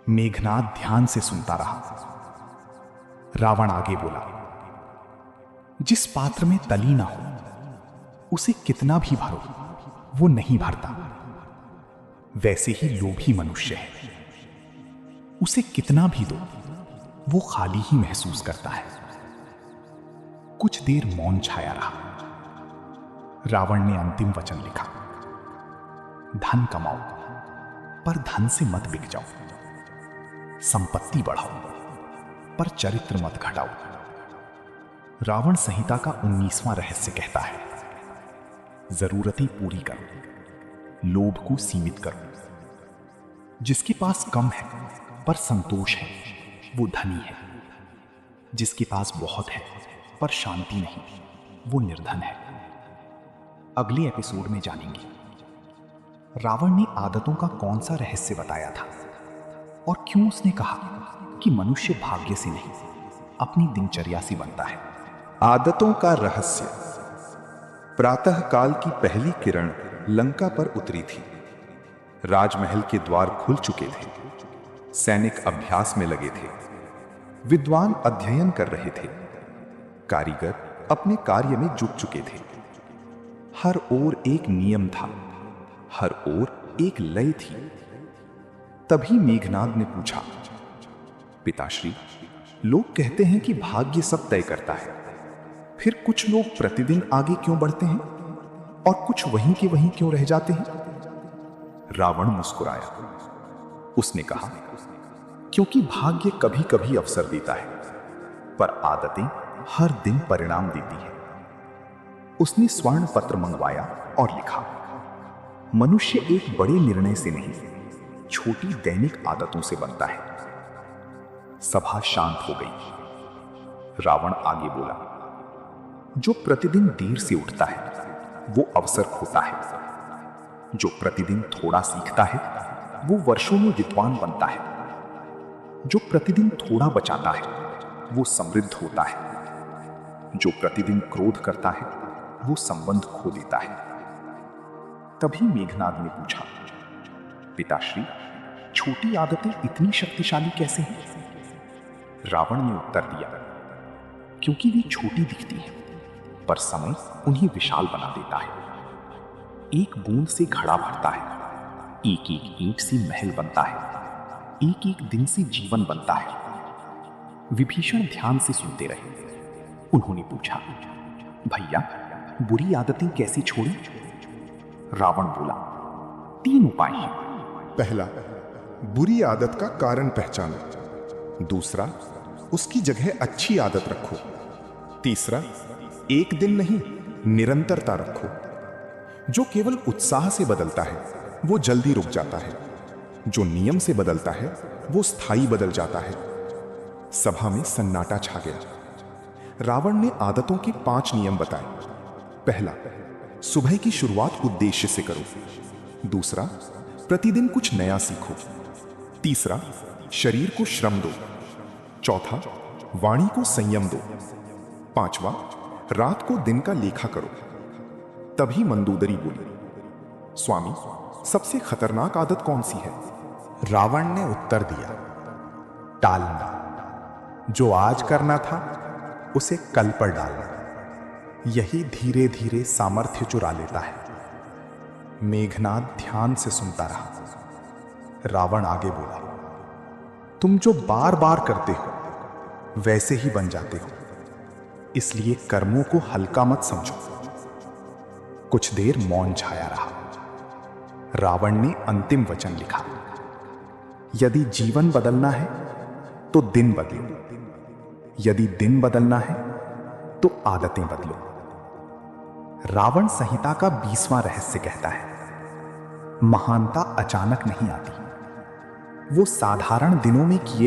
मेघनाद ध्यान से सुनता रहा। रावण आगे बोला, जिस पात्र में तली ना हो उसे कितना भी भरो वो नहीं भरता। वैसे ही लोभी मनुष्य है, उसे कितना भी दो वो खाली ही महसूस करता है। कुछ देर मौन छाया रहा। रावण ने अंतिम वचन लिखा, धन कमाओ पर धन से मत बिक जाओ, संपत्ति बढ़ाओ पर चरित्र मत घटाओ। रावण संहिता का 19वां रहस्य कहता है, जरूरतें पूरी करो, लोभ को सीमित करो। जिसके पास कम है पर संतोष है वो धनी है। जिसके पास बहुत है पर शांति नहीं वो निर्धन है। अगले एपिसोड में जानेंगे रावण ने आदतों का कौन सा रहस्य बताया था और क्यों उसने कहा कि मनुष्य भाग्य से नहीं अपनी दिनचर्या से बनता है। आदतों का रहस्य। प्रातः काल की पहली किरण लंका पर उतरी थी। राजमहल के द्वार खुल चुके थे। सैनिक अभ्यास में लगे थे। विद्वान अध्ययन कर रहे थे। कारीगर अपने कार्य में जुट चुके थे। हर ओर एक नियम था, हर ओर एक लय थी। तभी मेघनाद ने पूछा, पिताश्री, लोग कहते हैं कि भाग्य सब तय करता है, फिर कुछ लोग प्रतिदिन आगे क्यों बढ़ते हैं और कुछ वहीं के वहीं क्यों रह जाते हैं? रावण मुस्कुराया। उसने कहा, क्योंकि भाग्य कभी कभी अवसर देता है पर आदतें हर दिन परिणाम देती है। उसने स्वर्ण पत्र मंगवाया और लिखा, मनुष्य एक बड़े निर्णय से नहीं छोटी दैनिक आदतों से बनता है। सभा शांत हो गई। रावण आगे बोला, जो प्रतिदिन देर से उठता है वो अवसर खोता है। जो प्रतिदिन थोड़ा सीखता है वो वर्षों में विद्वान बनता है। जो प्रतिदिन थोड़ा बचाता है वो समृद्ध होता है। जो प्रतिदिन क्रोध करता है वो संबंध खो देता है। तभी मेघनाद ने पूछा, पिताश्री, छोटी आदतें इतनी शक्तिशाली कैसे हैं? रावण ने उत्तर दिया, क्योंकि वे छोटी दिखती हैं पर समय उन्हें विशाल बना देता है। एक बूंद से घड़ा भरता है, एक एक ईंट से महल बनता है, एक एक दिन से जीवन बनता है। विभीषण ध्यान से सुनते रहे। उन्होंने पूछा, भैया, बुरी आदतें कैसे छोड़ें? रावण बोला, 3 उपाय हैं। पहला, बुरी आदत का कारण पहचानो। दूसरा, उसकी जगह अच्छी आदत रखो। तीसरा, एक दिन नहीं निरंतरता रखो। जो केवल उत्साह से बदलता है वो जल्दी रुक जाता है। जो नियम से बदलता है वो स्थायी बदल जाता है। सभा में सन्नाटा छा गया। रावण ने आदतों के 5 नियम बताए। पहला, सुबह की शुरुआत उद्देश्य से करो। दूसरा, प्रतिदिन कुछ नया सीखो। तीसरा, शरीर को श्रम दो। चौथा, वाणी को संयम दो। 5वां, रात को दिन का लेखा करो। तभी मंदोदरी बोली, स्वामी, सबसे खतरनाक आदत कौन सी है? रावण ने उत्तर दिया, टालना। जो आज करना था उसे कल पर डालना। यही धीरे धीरे सामर्थ्य चुरा लेता है। मेघनाद ध्यान से सुनता रहा। रावण आगे बोला, तुम जो बार बार करते हो वैसे ही बन जाते हो, इसलिए कर्मों को हल्का मत समझो। कुछ देर मौन छाया रहा। रावण ने अंतिम वचन लिखा, यदि जीवन बदलना है तो दिन बदलो, यदि दिन बदलना है तो आदतें बदलो। रावण संहिता का 20वां रहस्य कहता है, महानता अचानक नहीं आती, वो साधारण दिनों में किए